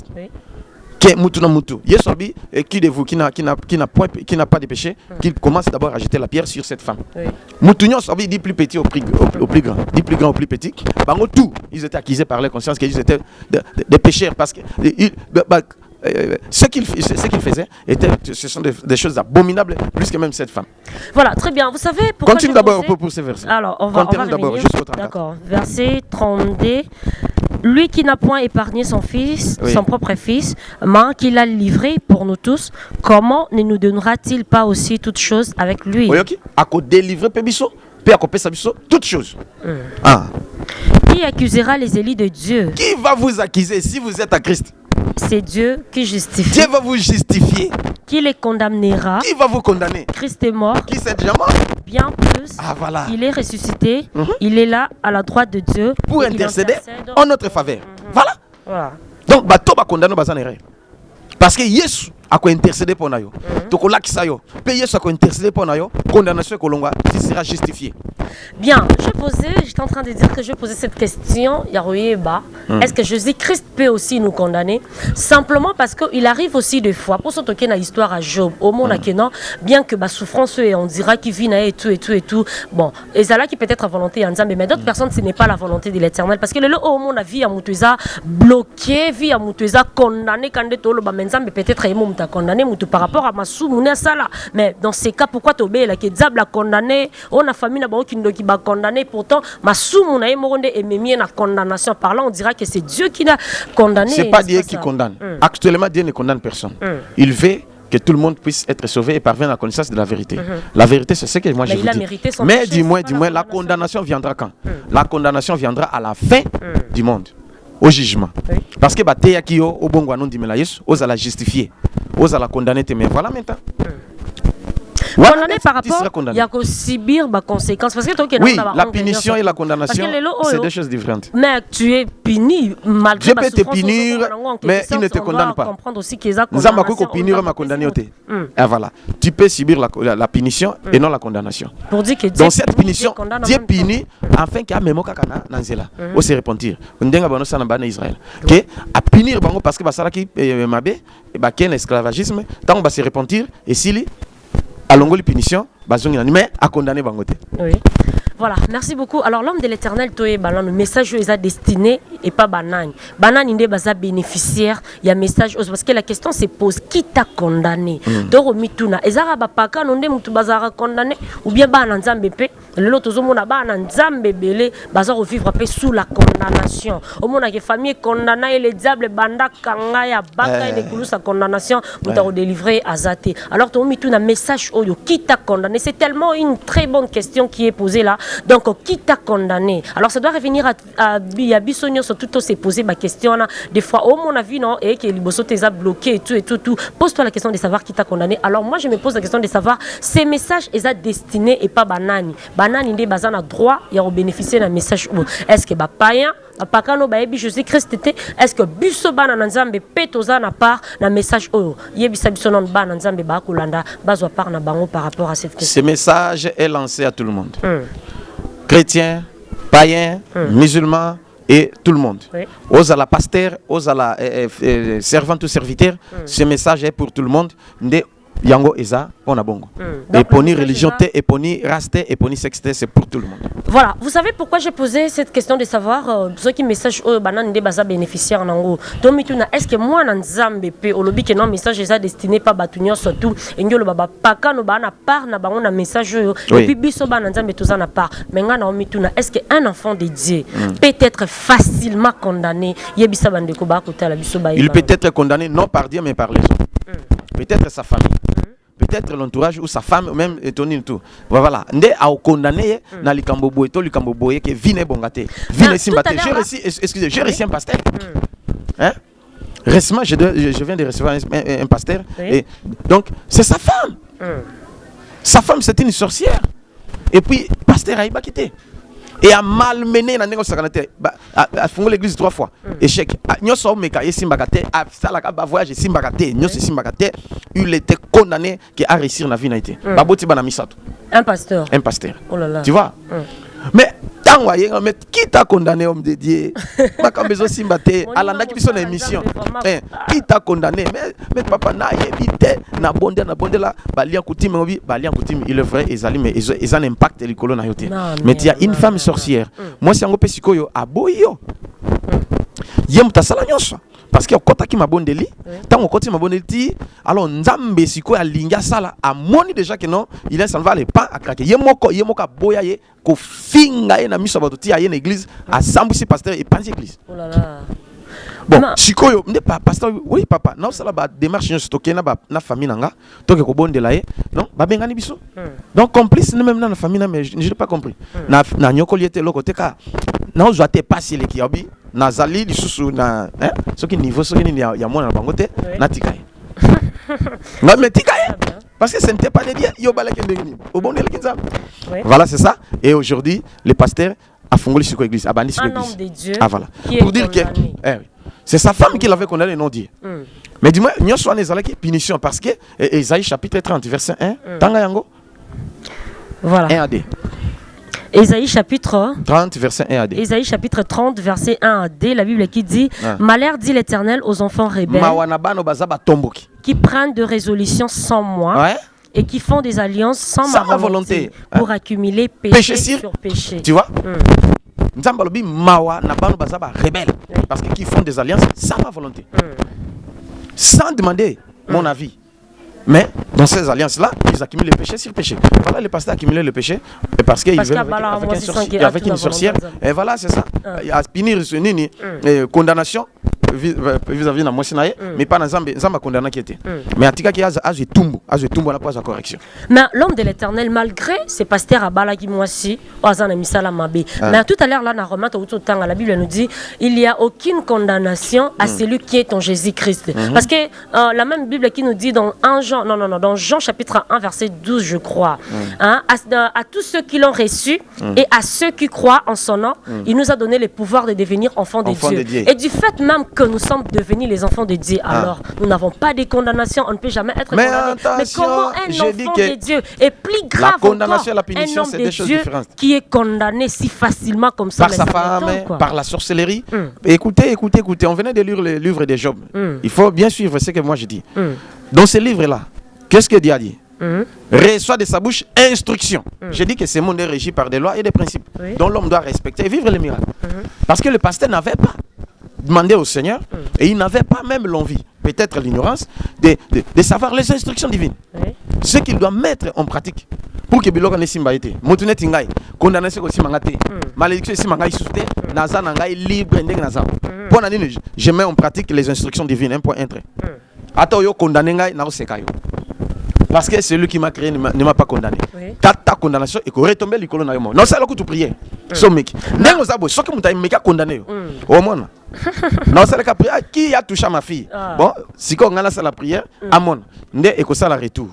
Que mutu na mutu. Yesobi, qui de vous qui n'a pas de péché, qu'il commence d'abord à jeter la pierre sur cette femme. Mutunyo sobi dit plus petit au plus grand, dit plus grand au plus petit. Bango tout, ils étaient accusés par leur conscience qu'ils étaient des pécheurs parce que ce qu'ils faisaient, ce sont des choses abominables, plus que même cette femme. Voilà, très bien. Vous savez pourquoi. Continue d'abord pour ces versets. Alors, on va d'abord jusqu'au 34. D'accord. Verset 32. Lui qui n'a point épargné son fils, son propre fils, mais qui l'a livré pour nous tous, comment ne nous donnera-t-il pas aussi toutes choses avec lui? À délivrer Pébiso, puis à Pébiso, toutes choses. Qui accusera les élus de Dieu? Qui va vous accuser si vous êtes à Christ? C'est Dieu qui justifie. Dieu va vous justifier. Qui les condamnera? Qui va vous condamner? Christ est mort. Qui s'est déjà mort? Bien plus. Voilà. Il est ressuscité. Il est là à la droite de Dieu pour intercéder en notre faveur. Voilà. Voilà. Donc, bateau va condamner bazan erreur. Parce que Yesu a intercédé pour nous. Donc là qui ça yo, pe Yesu a intercédé pour nous, condamnation kolonga, tu seras justifié. Bien, j'étais en train de dire que je posais cette question, Yaroyeba, est-ce que Jésus-Christ peut aussi nous condamner? Simplement parce qu'il arrive aussi des fois, pour ce toquer dans l'histoire à Job, au monde non, bien que ma souffrance, on dira qu'il vit et tout, bon, et ça là qui peut être à volonté en mais d'autres personnes, ce n'est pas la volonté de l'Éternel, parce que le au monde a vie à Moutouza bloqué, vie à Moutouza condamné, quand mais peut-être à condamné par rapport à ma soumouné ça là, mais dans ces cas, pourquoi Tobé là qui diable a condamné, on a famille qui va condamner, pourtant ma soumouné et même la condamnation par là, on dira que c'est Dieu qui l'a condamné. C'est pas Dieu qui condamne. Actuellement, Dieu ne condamne personne. Il veut que tout le monde puisse être sauvé et parvenir à la connaissance de la vérité. La vérité, c'est ce que moi je vous dis. Mais dis-moi, la condamnation viendra quand? La condamnation viendra à la fin du monde, au jugement. Parce que Bateya qui au bon non dit ose la justifier, ose la condamner. Mais voilà maintenant. Condamné par rapport, il y a que subir des conséquences. Parce que oui, la punition et la condamnation, c'est deux choses différentes. Mais tu es puni malgré ta souffrance. Je peux te punir, mais il ne te condamne pas. Nous avons punir ma condamné. Et voilà. Tu peux subir la punition et non la condamnation. Pour dire que dans cette punition, Dieu punit afin qu'il y ait même kakana nanzela. On se repentir. On denga bano sana bana Israël. Que à punir bango parce que basala qui mabe et ba ken esclavagisme, tant on va se repentir et s'il à l'ongoli punition, mais à condamner Bangote. Oui. Voilà, merci beaucoup. Alors l'homme de l'Éternel, le message est destiné et pas banane. Banane n'est pas bénéficiaire. Il y a un message parce que la question se pose qui t'a condamné. Donc mituna, ezara bapaka nonde mutu bazara condamné ou bien bananzambe pe. L'autre zomona bananzambe belé bazar vivre pe sous la condamnation. Au mona que famille condamnée et le diable banda kanga ya baka et les sa condamnation pour te délivrer à zate. Alors ton mituna message oyo qui t'a condamné, c'est tellement une très bonne question qui est posée là. Donc, qui t'a condamné? Alors, ça doit revenir à Bissonio, surtout, se poser ma question. Des fois, oh, mon avis, non, et que les bossos t'es bloqué et tout. Pose-toi la question de savoir qui t'a condamné. Alors, moi, je me pose la question de savoir ces messages, ils sont destinés et pas banani. Banani, il y a droit, il y a bénéficié d'un message. Est-ce que païen, apakano baebi Jésus-Christ était, est-ce que biso bana nzambe petoza na part na message oyo yebisa biso non bana nzambe ba kulanda bazwa part na bango par rapport à cette question? Ce message est lancé à tout le monde. Chrétiens, païens, musulmans et tout le monde. Aux à la pasteur, aux à la servante ou serviteur, ce message est pour tout le monde. Yango Eza, on a bongo. Et poni religion, et poni raste, et poni sexte, c'est pour tout le monde. Voilà, vous savez pourquoi j'ai posé cette question de savoir ceux qui message au banan de baza bénéficiaire en ango. Donc mituna, est-ce que moi nzambe pe olobi que non message est destiné pas batunyo surtout et ngolo baba paka no bana part na bango na message et puis biso bana nzambe tous na part. Mais ngana mituna, est-ce que un enfant de Dieu peut être facilement condamné? Yebisa bandeko ba kota la biso ba. Il peut être condamné non par Dieu mais par les autres. Peut-être sa famille. Peut-être l'entourage ou sa femme, même étonné tout. Voilà. Ndé a condamné na likambo boeto likambo boye que vine bongate. Vine simbate. J'ai reçu un pasteur. Hein? Récemment, je viens de recevoir un pasteur. Et donc, c'est sa femme. Sa femme, c'était une sorcière. Et puis, pasteur a pas quitté. Et a malmené na négo sakanate a fondé l'église 3 fois échec nyoso meka yesimbakate a salaka ba voyage simbakate nyoso simbakate il était condamné qui a réussi na vie na été baboti bana misato un pasteur oh là là. Tu vois mais tant voyez mais qui t'a condamné homme de Dieu makambezo simbate alanda ki biso na émission qui t'a condamné mais papa na yebite na bonde la balian coutume obi balian coutume il est vrai ezali mais ils ont un impact likolo na yote mais il y a une femme sorcière moi si yango pesikoyo aboyo yem tasala nyonso parce que kota ki mabondeli tant koti mabondeli ti alors nzambe siko alinga sala amoni déjà que non il est va le pas à craquer yemoko boya ye ko finga na miso bato ti aye na église a sambusi pasteur et panzi église. Oh là là. Bon, sikoyo n'est pas pasteur oui papa non ça là ba démarche nyonso to kena ba na famille nanga to ke ko bondela ye non ba bengani biso donc complice même na famille na mais je n'ai pas compris na nyokoli ete loko teka na ozwate passer les kiabi na zali lisusu na ce qui niveau ce qui ni ya mona na bango te na tikaye non mais tikaye parce que ce n'était pas des biens yo balake ndengini au bon de kinza voilà c'est ça et aujourd'hui le pasteur a fondé sur l'église a bandi sur l'église de Dieu voilà pour dire que c'est sa femme qui l'avait condamné non Dieu Mais dis-moi, nous sommes les punition parce que Ésaïe chapitre 30, verset 1, Tanga Yango. Voilà. 1 à D. Ésaïe chapitre 30, verset 1 à D. Ésaïe chapitre 30, verset 1 à D, la Bible qui dit Malheur dit l'Éternel aux enfants rebelles qui prennent de résolutions sans moi et qui font des alliances sans ma volonté pour accumuler péché sur péché. Tu vois Nzambalobi mawa na bano bazaba rebelles parce qu'ils font des alliances sans ma volonté. Sans demander mon avis. Mais dans ces alliances-là, ils accumulent le péché sur péché. Voilà, le pasteur a accumulé le péché parce qu'il veut avec une sorcière. Et voilà, c'est ça. Il y a punir condamnation vis-à-vis de moi, mais pas dans Zamba condamnation qui était. Mais en tout cas, il y a un tumbo la pose à correction. Mais l'homme de l'Éternel, malgré ces pasteurs à Balagi Moissi, mais tout à l'heure, là, la Bible nous dit il n'y a aucune condamnation à celui qui est en Jésus-Christ. Parce que la même Bible qui nous dit dans dans Jean chapitre 1, verset 12, je crois, à tous ceux qui l'ont reçu et à ceux qui croient en son nom, il nous a donné le pouvoir de devenir enfants de Dieu. Et du fait même que nous sommes devenus les enfants de Dieu, alors nous n'avons pas de condamnation, on ne peut jamais être condamné. Mais comment un enfant de Dieu est plus grave encore un homme de Dieu qui est condamné si facilement comme ça par sa femme, par la sorcellerie. Écoutez, on venait de lire le livre de Job. Il faut bien suivre ce que moi je dis. Dans ce livre-là, qu'est-ce que Dieu a dit? Reçoit de sa bouche instruction. Je dis que ce monde est régi par des lois et des principes dont l'homme doit respecter et vivre les miracles. Parce que le pasteur n'avait pas demandé au Seigneur et il n'avait pas même l'envie, peut-être l'ignorance, de savoir les instructions divines. Ce qu'il doit mettre en pratique pour que Biloko ne simba été. Motunet Tingai, condamnation aussi mangate, malédiction aussi mangai souté, Naza Nangai libre ndeng Naza. Pour l'année, je mets en pratique les instructions divines, un point entré. Attends, yo condamné ngai na osekayo. Parce que celui qui m'a créé ne m'a pas condamné. Ta condamnation est retomber l'école na yo. Non, c'est là que tu prières. So mec. Nengo zabo, so que mutai meka condamné. Au moins. Non, c'est là que prière qui a touché ma fille. Bon, si qu'on a la prière, amon. Ndé eko ça la retour.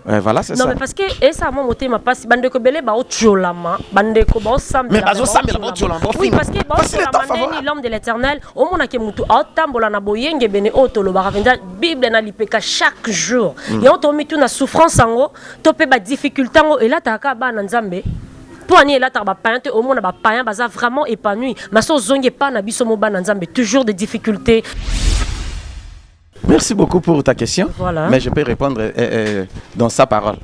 Voilà, c'est ça. Non, mais parce que et ça mon moté m'a pas bande ko belé ba o tcholama, bande ko ba o sam. Mais bazo sam la ba tcholama. Oui, parce que ba o l'homme de l'Éternel, au mona ke mutu otambola na boyenge bene o tolo ba ravenda Bible na lipeka chaque jour. Et on tombe tout na souffrance en topé ba difficulté en et là ta ka ba na nzambe. Pour aller là, au monde a païen, baza vraiment épanoui. Mais ça, zonge pas na biso mo ba na nzambe, toujours des difficultés. Merci beaucoup pour ta question. Voilà. Mais je peux répondre dans sa parole.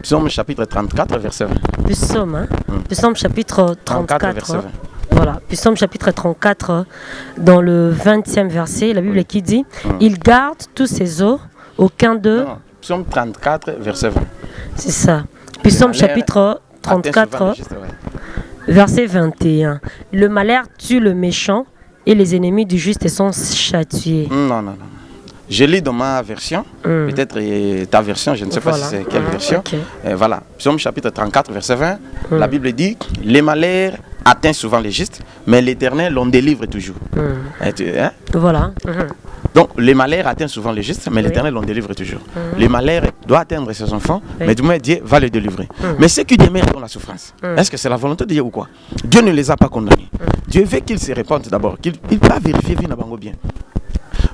Psaume chapitre 34, verset 20. Psaume, Psaume chapitre 34, verset 20. Voilà, Psaume chapitre 34, dans le 20e verset, la Bible qui dit il garde tous ses eaux, aucun d'eux. Psaume 34, verset 20. C'est ça. Psaume chapitre 34, verset 21. Le malheur tue le méchant et les ennemis du juste sont châtiés. Non. Je lis dans ma version, peut-être ta version, je ne sais pas si c'est quelle version. Voilà, Psaume chapitre 34, verset 20, la Bible dit les malheurs atteignent souvent les justes, mais l'Éternel l'en délivre toujours. Voilà. Donc, les malheurs atteignent souvent les justes, mais l'Éternel l'en délivre toujours. Les malheurs doivent atteindre ses enfants, mais du moins Dieu va les délivrer. Mais ceux qui demeurent dans la souffrance, est-ce que c'est la volonté de Dieu ou quoi? Dieu ne les a pas condamnés. Dieu veut qu'ils se répandent d'abord, qu'ils puissent vérifier bien.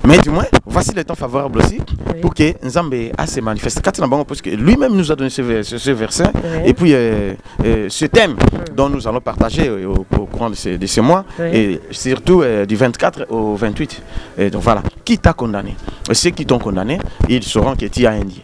Mais du moins, voici le temps favorable aussi pour que Nzambe a se manifeste. Parce que lui-même nous a donné ce verset et puis ce thème dont nous allons partager au courant de ce mois et surtout du 24 au 28. Et donc voilà, qui t'a condamné? Ceux qui t'ont condamné, ils sauront que tu as un Dieu.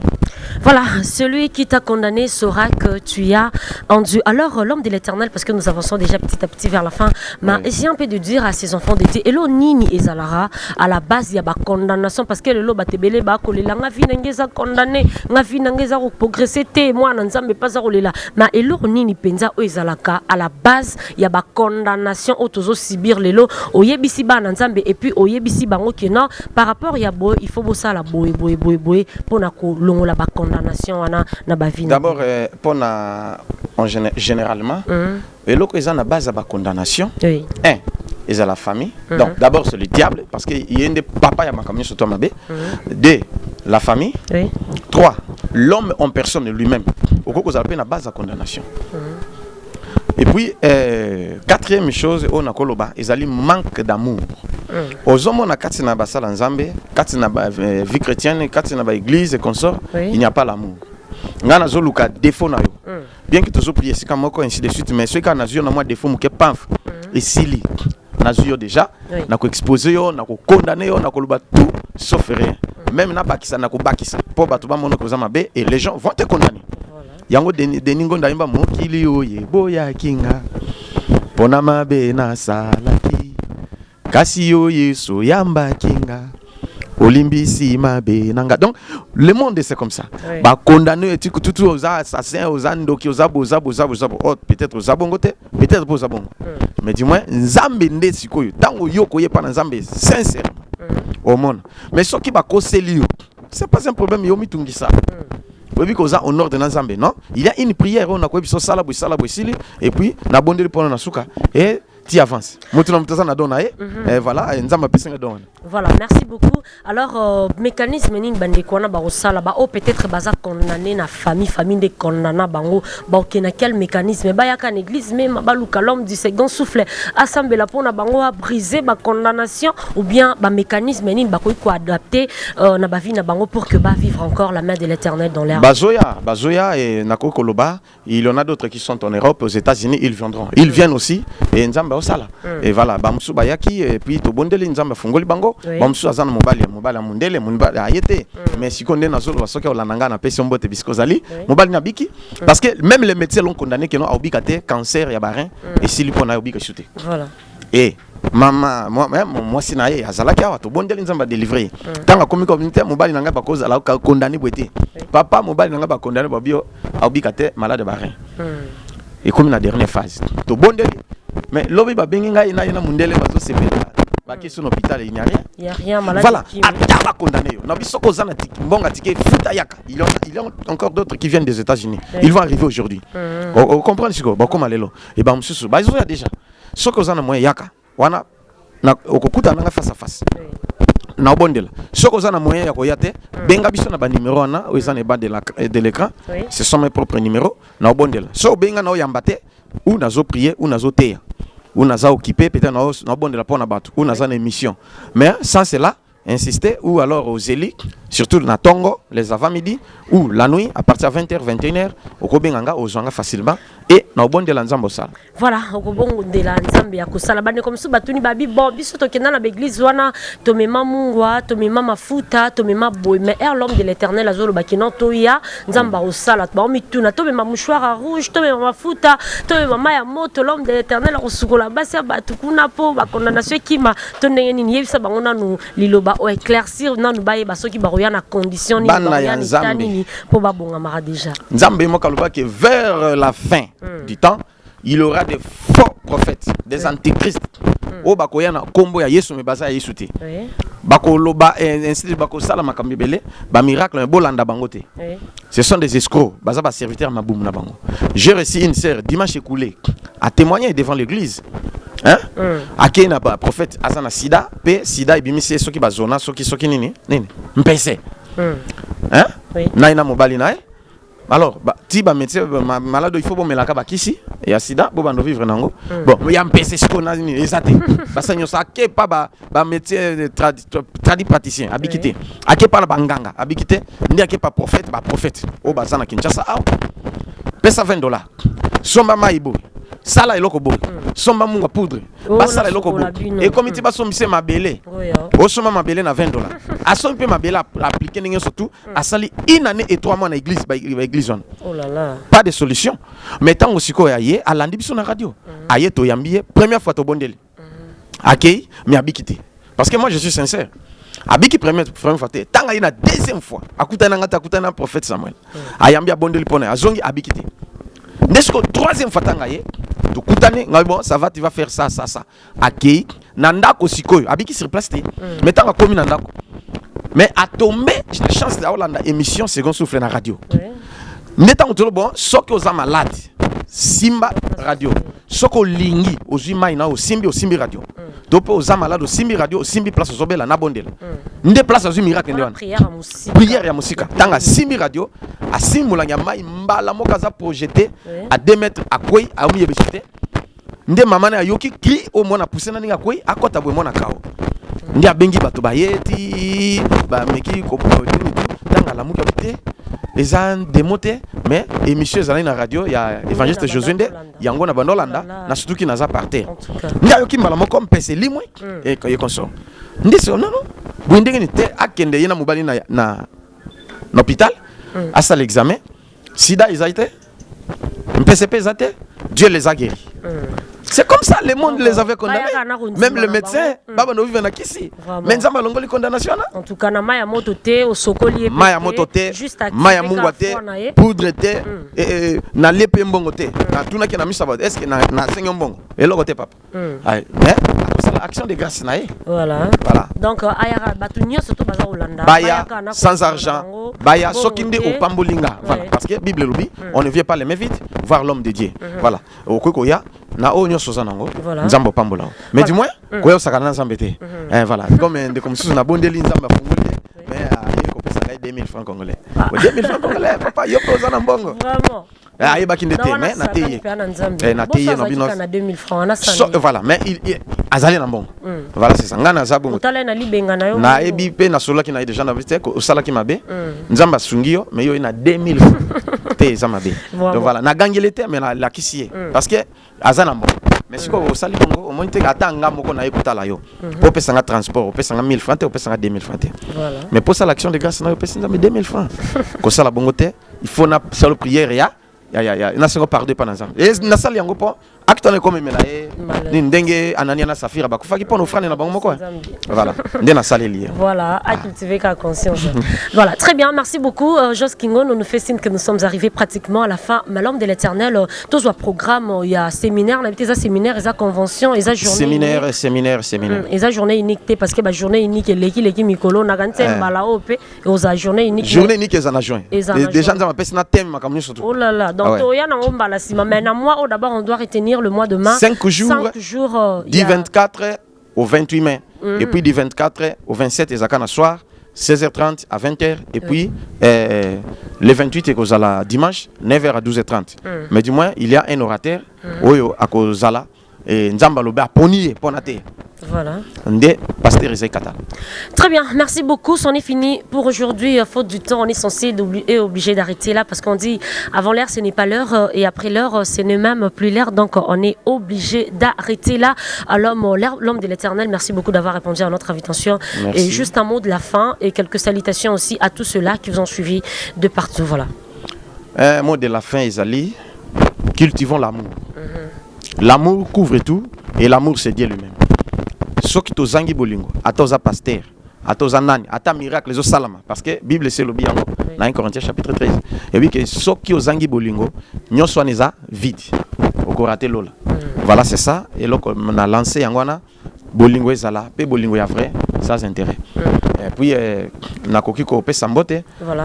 Voilà, celui qui t'a condamné saura que tu as enduit. Alors, l'homme de l'Éternel, parce que nous avançons déjà petit à petit vers la fin, mais essayez un peu de dire à ses enfants de dire Elo nini ezalara, à la base, il y a la condamnation, parce que le lot batebele ba kolela, nga vi nangeza condamné, nga vi nangeza progresser, moi, nanzambe pas zarolela. Mais elo nini penza o ezalaka, à la base, il y a la condamnation, otozo sibir le lot, oyebisi ba nanzambe, et puis oyebisi bango kena, par rapport ya boy, il faut bossa la boy, pour na ko longo la condamnation na ba vie. D'abord généralement et l'autre ils ont la base à la condamnation. Un, ils ont la famille. Donc d'abord c'est le diable parce que il y a des papa ya makamio sur toi mabé. Deux, la famille. Trois, l'homme en personne lui-même. Au coup vous appelez la base à condamnation. Et puis, quatrième chose, on a koloba, ils manque d'amour. Aux hommes, on a quatre na basala nzambe, quatre na vie chrétienne, quatre na église et consort, il n'y a pas l'amour. Ngana zoluka défaut na yo. Bien que tu prier, c'est comme encore ainsi de suite, mais ce qu'on a vu, on a moins défaut, mais paf, et sili. On a vu déjà, on a exposé, on a condamné, on a koloba tout, sauf rien. Même na bakisa, na ko bakisa, pour batuba mono kozamabe, et les gens vont te condamner. Yango deningo ndaimba mokili oye boya kinga pona mabe na salati kasi oye so yamba kinga olimbisi mabe nanga. Donc le monde c'est comme ça. Ba condamner tout aux assassins, aux andoki, aux abo. Oh, peut-être aux abongote, peut-être aux abongo. Mais dis-moi nzambe nde sikoyo tango yoko ye pa nzambe sincère au monde. Mais ce qui va causer lui, c'est pas un problème yo mitungi ça. Au nord de Nzambe, non? Il y a une prière, on a quoi, et puis, on a bondé le pont na suka, et tu avances. Et voilà, voilà, merci beaucoup. Alors, mécanisme ning bande kona ba osala ba o peut-être baza condamné na famille de condamna bango ba okena quel mécanisme ba yaka église même ba luka l'homme du second souffle assemblée la pona bango a briser ba condamnation ou bien ba mécanisme ning ba ko adapter na ba vie na bango pour que ba vivre encore la main de l'Éternel dans l'air. Bazoya et Nako Koloba, il y en a d'autres qui sont en Europe, aux États-Unis, ils viendront. Ils viennent aussi et Nzamba osala. Et voilà, bamsu bayaki et puis to bondeli Nzamba fungoli bango, bamsu azana mobali mundele mobali ayete. Mais si qu'on est dans zolo soka olananga na pesi mbote biskozali, mobali na biki parce que même les médecins l'ont condamné que non a obikate cancer ya barin et si lui pona obika chuté. Voilà. Et maman moi sinaye azalaki awa to bondeli Nzamba délivrer. Tanga komi communauté mobali nanga ba cause ala condamné boité. Papa mobali nanga ba condamné ba bio a obikate malade barin. Et comme la dernière phase. To bondeli mais l'obé va bien na mundele bazo sepela ba qui son hôpital il n'y a rien. Il y a rien malade. Voilà, ataba condamné. Na biso ko zana mbonga tike futa yaka. Il y a encore d'autres qui viennent des États-Unis. Ils vont arriver aujourd'hui. On comprend ce que ba comme alelo. Et ba msusu ba izo ya déjà. Soko zana moyen yaka. Wana na okokuta nanga face à face. Na bondela. Soko zana moyen ya koyate benga biso na ba numéro na o ezana ba de l'écran. Ce sont mes propres numéros. Na bondela. So benga na o yambate ou nazo prier ou nazo teya. Ou nazo occupé peut-être na bondela pour na batu ou nazo na émission. Mais sans cela insister ou alors aux élites surtout na Tongo les avant-midi ou la nuit à partir de 20h 21h au kobenganga aux zanga facilement et na bondela nzambo sala. Voilà, au kobondela nzambe ya kosala bane comme ça batuni babi bon biso to kenda na église wana to mema mungwa to mema mafuta to mema boy mais l'homme de l'Éternel azolo bakino to ya nzamba osala ba mituna to mema mouchoir rouge to mema mafuta to mema maya moto l'homme de l'Éternel osukola basi batu kuna po ba condamnation kima to ndenge nini yebisa bango nanu liloba o éclaircir nanu baye basoki baroya na condition ni baroya ni tanini po ba bonga mara déjà nzambe mo kaluba que vers la fin du temps il y aura des faux prophètes, des antichrists. O bakoya na kombo ya Yesu me baza Yesu te. Bakoloba ainsi de bakosala makambibele, ba miracle bolanda bangote. Ce sont des escrocs, baza ba serviteurs maboum na bango. J'ai reçu une sœur dimanche écoulé à témoigner devant l'église. Hein? Akena ba prophète azana sida, pe sida ibimisi soki bazona soki nini? Nini? Mpese. Hein? Naina mobali nae. Alors, si ba médecin malade il faut bon melaka ba kisi et sida bo bando vivre nango. Bon, il y a un PC ce qu'on a ni exacté. Parce que ça ke pas ba médecin tradi praticien abikité. Ake pas ba nganga abikité, ndi ake pas prophète ba prophète. O ba sana Kinshasa a. Pesa $20. Somba maibo. Sala eloko boy. Somba munga poudre. Basala eloko boy. Et comme tu vas sombise mabele. O soma mabele na $20. A son pe mabele appliquer ninge surtout a sali une année et 3 mois na église ba église on. Oh là là. Pas de solution. Mais tant aussi ko yaye a landi biso na radio. Aye to yambiye première fois to bondeli. Akei mais abikité. Parce que moi je suis sincère. Abiki première fois tant a une deuxième fois. Akutana prophète Samuel. Ayambia bondeli pona azongi abikité. N'est-ce que troisième fois tangaye to kutane bon ça va tu vas faire ça akei nandako sikoyo abiki sur place mais tanga komi nandako mais a tombé j'ai la chance d'avoir la émission second souffle na radio netango to bon soki oza malade simba radio soko lingi ozwi mai na osimbi radio topo oza malade osimbi radio osimbi place ozobela na bondela nde place azu miracle nde wana prière ya musika tanga simbi radio asimula nya mai mbala moka za projeté à 2 mètres akwei aumi yebechite nde mama na yoki cri au mona poussé na ninga akwei akota bwe mona kao nde abengi bato bayeti ba meki ko tanga la muka bité les ans démoté mais émission ezali na radio ya évangéliste Josué nde yango na bandolanda na surtout ki naza parter nde yoki mbala moko mpese limwe et ko yekonso nde so non bu ndenge ni te akende yena mobali na hôpital à l'examen sida isaite mpese ezate Dieu les a guéris. C'est comme ça, le monde les avait condamnés. Même le médecin, Baba no vive na kisi. Mais nzamba longoli condamnation. En tout cas, na maya motote, au sokoli maya motote, maya mungwate, poudre te, na lepe mbongote. Na tuna ki na misaba. Est-ce que na senyo mbongo? Et logote papa. Mais c'est l'action de grâce na. Voilà. Donc ayara batunyo surtout baza Hollanda. Baya sans argent. Baya sokinde au pambolinga. Voilà. Parce que Bible loubi, on ne vient pas les mains vides voir l'homme de Dieu. Voilà. Au kokoya na onyo sozanango nzambo pambola mais du moins koyo sakana nzambe te voilà comme comme sous na bondeli nzamba fungule mais ayeko pesa 2000 francs congolais 2000 francs congolais papa yo posana mbongo vraiment ayeba kinde te mais na teye na teye no bino na 2000 francs na voilà mais il azali na mbongo voilà c'est ça ngana za bongo tala na libenga na yo na ebi pe na solo ki na déjà na vite ko sala ki mabe nzamba sungio mais yo na 2000 francs te za mabe donc voilà na gangelete mais la kisie parce que azana mbongo mais si ko sali bongo au moins te atanga moko na ekutala yo po pesa nga transport po pesa nga 1000 francs te po pesa nga 2000 francs te voilà mais pour ça l'action de grâce na yo pesa nga 2000 francs ko sala bongo te il faut na solo prière ya na sengo pardon pa na nzambe et na sali yango po acte comme mena ni ndenge anania na safira ba kufaki po no frane na bango moko voilà ndé na sali lié voilà à cultiver ka conscience voilà très bien merci beaucoup Jos Kingon on nous fait signe que nous sommes arrivés pratiquement à la fin l'homme de l'éternel tous wa programme il y a séminaire n'habité ça séminaire et ça convention et ça journée séminaire et ça journée unique parce que ba journée unique leki mikolo na kanté mbala opé et aux journée unique ezana juin déjà nous appelle na thème makamni surtout oh là là donc il y a na mbala sima mais na moi d'abord on doit retenir le mois de mars 5 jours du 24 au 28 mai et puis du 24 au 27 ezakana soir 16h30 à 20h et puis le 28 et kozala dimanche 9h à 12h30 mais du moins il y a un orateur oyo akozala et nzamba lobe aponi ponate. Voilà. Très bien, merci beaucoup. C'en est fini pour aujourd'hui. Faute du temps, on est censé et obligé d'arrêter là parce qu'on dit avant l'heure, ce n'est pas l'heure et après l'heure, ce n'est même plus l'heure. Donc, on est obligé d'arrêter là. À l'homme de l'éternel, merci beaucoup d'avoir répondu à notre invitation. Merci. Et juste un mot de la fin et quelques salutations aussi à tous ceux-là qui vous ont suivi de partout. Voilà. Un mot de la fin, Isali. Cultivons l'amour. L'amour couvre tout et l'amour, c'est Dieu lui-même. Soki to zangi bolingo atoza pasteur atoza nani ata miracle zo salama parce que Bible c'est le biango dans 1 Corinthiens chapitre 13 et oui que soki ozangi bolingo nyonso aneza vide okorate lola voilà c'est ça et là on a lancé yangwana bolingo ezala pe bolingo ya vrai sans intérêt et puis nakoki ko pesa mbote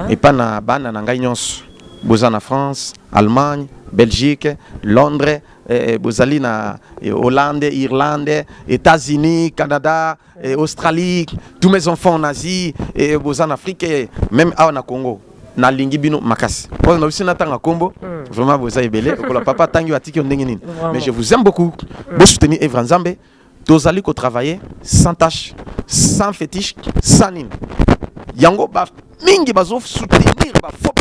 et pas na bana na ngai nyonso boza na France Allemagne Belgique Londres Bozali na Hollande, Irlande, États-Unis, Canada, Australie, tous mes enfants en Asie, et en Afrique, même en Congo. Na lingi bino makasi. Pour nous na tanga Combo, vraiment vous avez belé. Pour la papa tangi atiki ondengini. Mais je vous aime beaucoup. Vous soutenez Evra Nzambe. Dozali ko travailler sans tâche, sans fétiche, sans nini. Yango ba mingi bazo soutenir ba faux.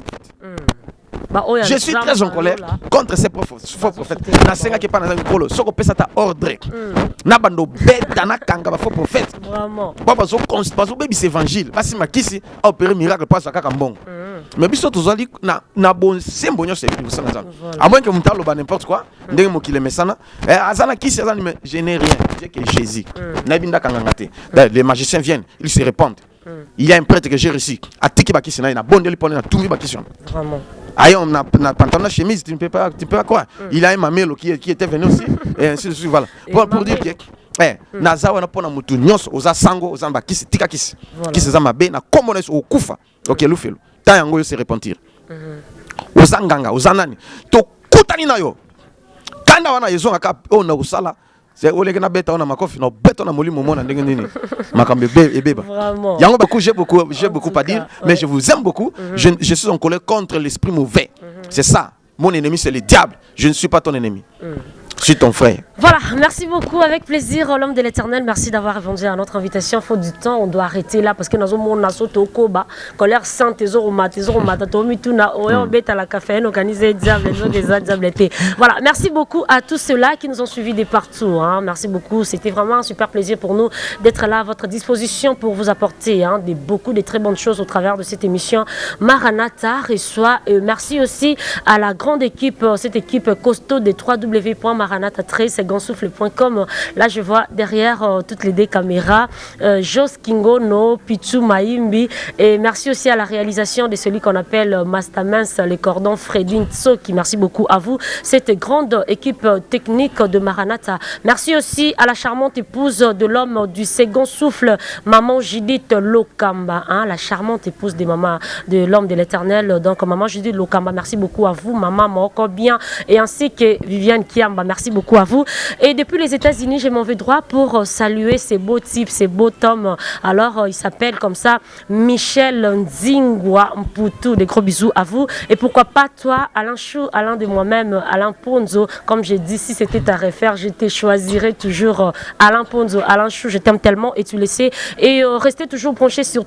Je suis très en colère contre ces faux prophètes. Nasenga ki pa na ngolo, soko pesa ta ordre. Na bando beta na kanga ba faux prophètes. Vraiment. Baba zo baby évangile, basi makisi a opéré miracle pas saka kambongo. Mais biso tozali na bon sembo nyoso epi busana za. À moins que mutalo ba n'importe quoi, ndenge mokile mesana, azana kisi azana mais je n'ai rien, j'ai que Jésus. Na binda kanga ngate. Les magiciens viennent, ils se répandent. Il y a un prêtre que j'ai reçu. A tiki ba kisi na bondeli pone na tumi ba kisi. Vraiment. Aïe, on a pantalon chemise, tu ne peux pas quoi. Il a un mamelo qui était venu aussi, et ainsi de suite, voilà. Pour dire que, Naza, on a pas mutu nyos, oza sango, oza mba kisi, tika kisi. Kisi za mabe, na komones au kufa. Ok, l'oufelo. Ta yango yo se repentir. Oza nganga, oza nani. To kutani na yo. Kanda wana yezo ngaka, on a usala. c'est au légana beta on a makofi no beta on a moli moment na ndenge nini makambe et beba. Vraiment. Yango beaucoup j'ai beaucoup à dire, mais je vous aime beaucoup. Je suis en colère contre l'esprit mauvais. C'est ça. Mon ennemi c'est le diable. Je ne suis pas ton ennemi. Je suis ton frère. Voilà, merci beaucoup, avec plaisir, l'homme de l'éternel. Merci d'avoir répondu à notre invitation. Faute du temps, on doit arrêter là parce que nous avons un sotokoba, colère sans tesoro matatomituna, oebeta la caféine, organisé diable, diable. Voilà, merci beaucoup à tous ceux-là qui nous ont suivis de partout. Hein. Merci beaucoup, c'était vraiment un super plaisir pour nous d'être là à votre disposition pour vous apporter beaucoup de très bonnes choses au travers de cette émission Maranatha reçoit. Merci aussi à la grande équipe, cette équipe costaud des www.maranatha-second-souffle.com. Là, je vois derrière toutes les deux caméras Jos Kingono, Pichu Maimbi. Et merci aussi à la réalisation de celui qu'on appelle Mastamens, les cordons Fredin Tsoki. Merci beaucoup à vous, cette grande équipe technique de Maranatha. Merci aussi à la charmante épouse de l'homme du second souffle, Maman Judith Lokamba, la charmante épouse de l'homme de l'éternel. Donc, Maman Judith Lokamba, merci beaucoup à vous, Maman Moko bien, et ainsi que Viviane Kiamba. Merci beaucoup à vous. Et depuis les États-Unis, j'ai mon droit pour saluer ces beaux types, ces beaux tomes. Alors, il s'appelle comme ça Michel Nzingwa Mputu. Des gros bisous à vous. Et pourquoi pas toi, Alain Chou, Alain de moi-même, Alain Ponzo. Comme j'ai dit, si c'était à refaire, je te choisirais toujours Alain Ponzo. Alain Chou, je t'aime tellement et tu le sais. Et restez toujours branchés sur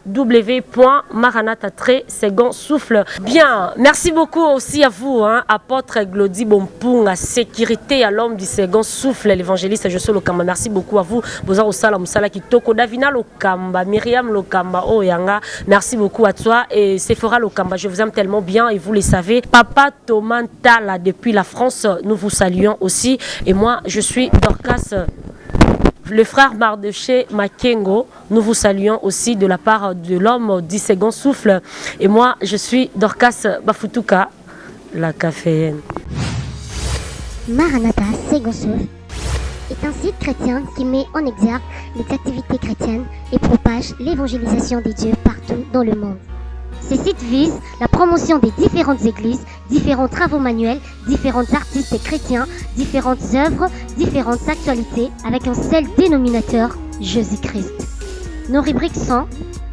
www.maranatha-second souffle. Bien, merci beaucoup aussi à vous, apôtre Glody Bompunga, sécurité à l'homme du second souffle, l'évangéliste Josué Lokamba. Merci beaucoup à vous. Boza Osala Musala Kitoko, Davina Lokamba, Myriam Lokamba, Oyanga. Merci beaucoup à toi et Sephora Lokamba. Je vous aime tellement bien et vous le savez. Papa Thomas Tala depuis la France, nous vous saluons aussi. Et moi, je suis Dorcas, le frère Mardoché Makengo. Nous vous saluons aussi de la part de l'homme du second souffle. Et moi, je suis Dorcas Bafutuka, la caféine. Maranatha Second Souffle est un site chrétien qui met en exergue les activités chrétiennes et propage l'évangélisation des dieux partout dans le monde. Ces sites visent la promotion des différentes églises, différents travaux manuels, différents artistes chrétiens, différentes œuvres, différentes actualités avec un seul dénominateur, Jésus-Christ. Nos rubriques sont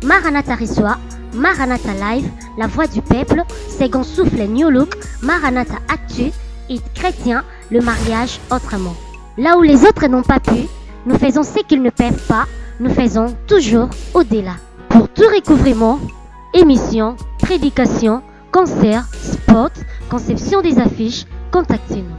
Maranatha reçoit, Maranatha Live, La Voix du Peuple, Second Souffle New Look, Maranatha Actu, Hit chrétien, le mariage autrement. Là où les autres n'ont pas pu, nous faisons ce qu'ils ne peuvent pas, nous faisons toujours au-delà. Pour tout recouvrement, émissions, prédications, concerts, spots, conception des affiches, contactez-nous.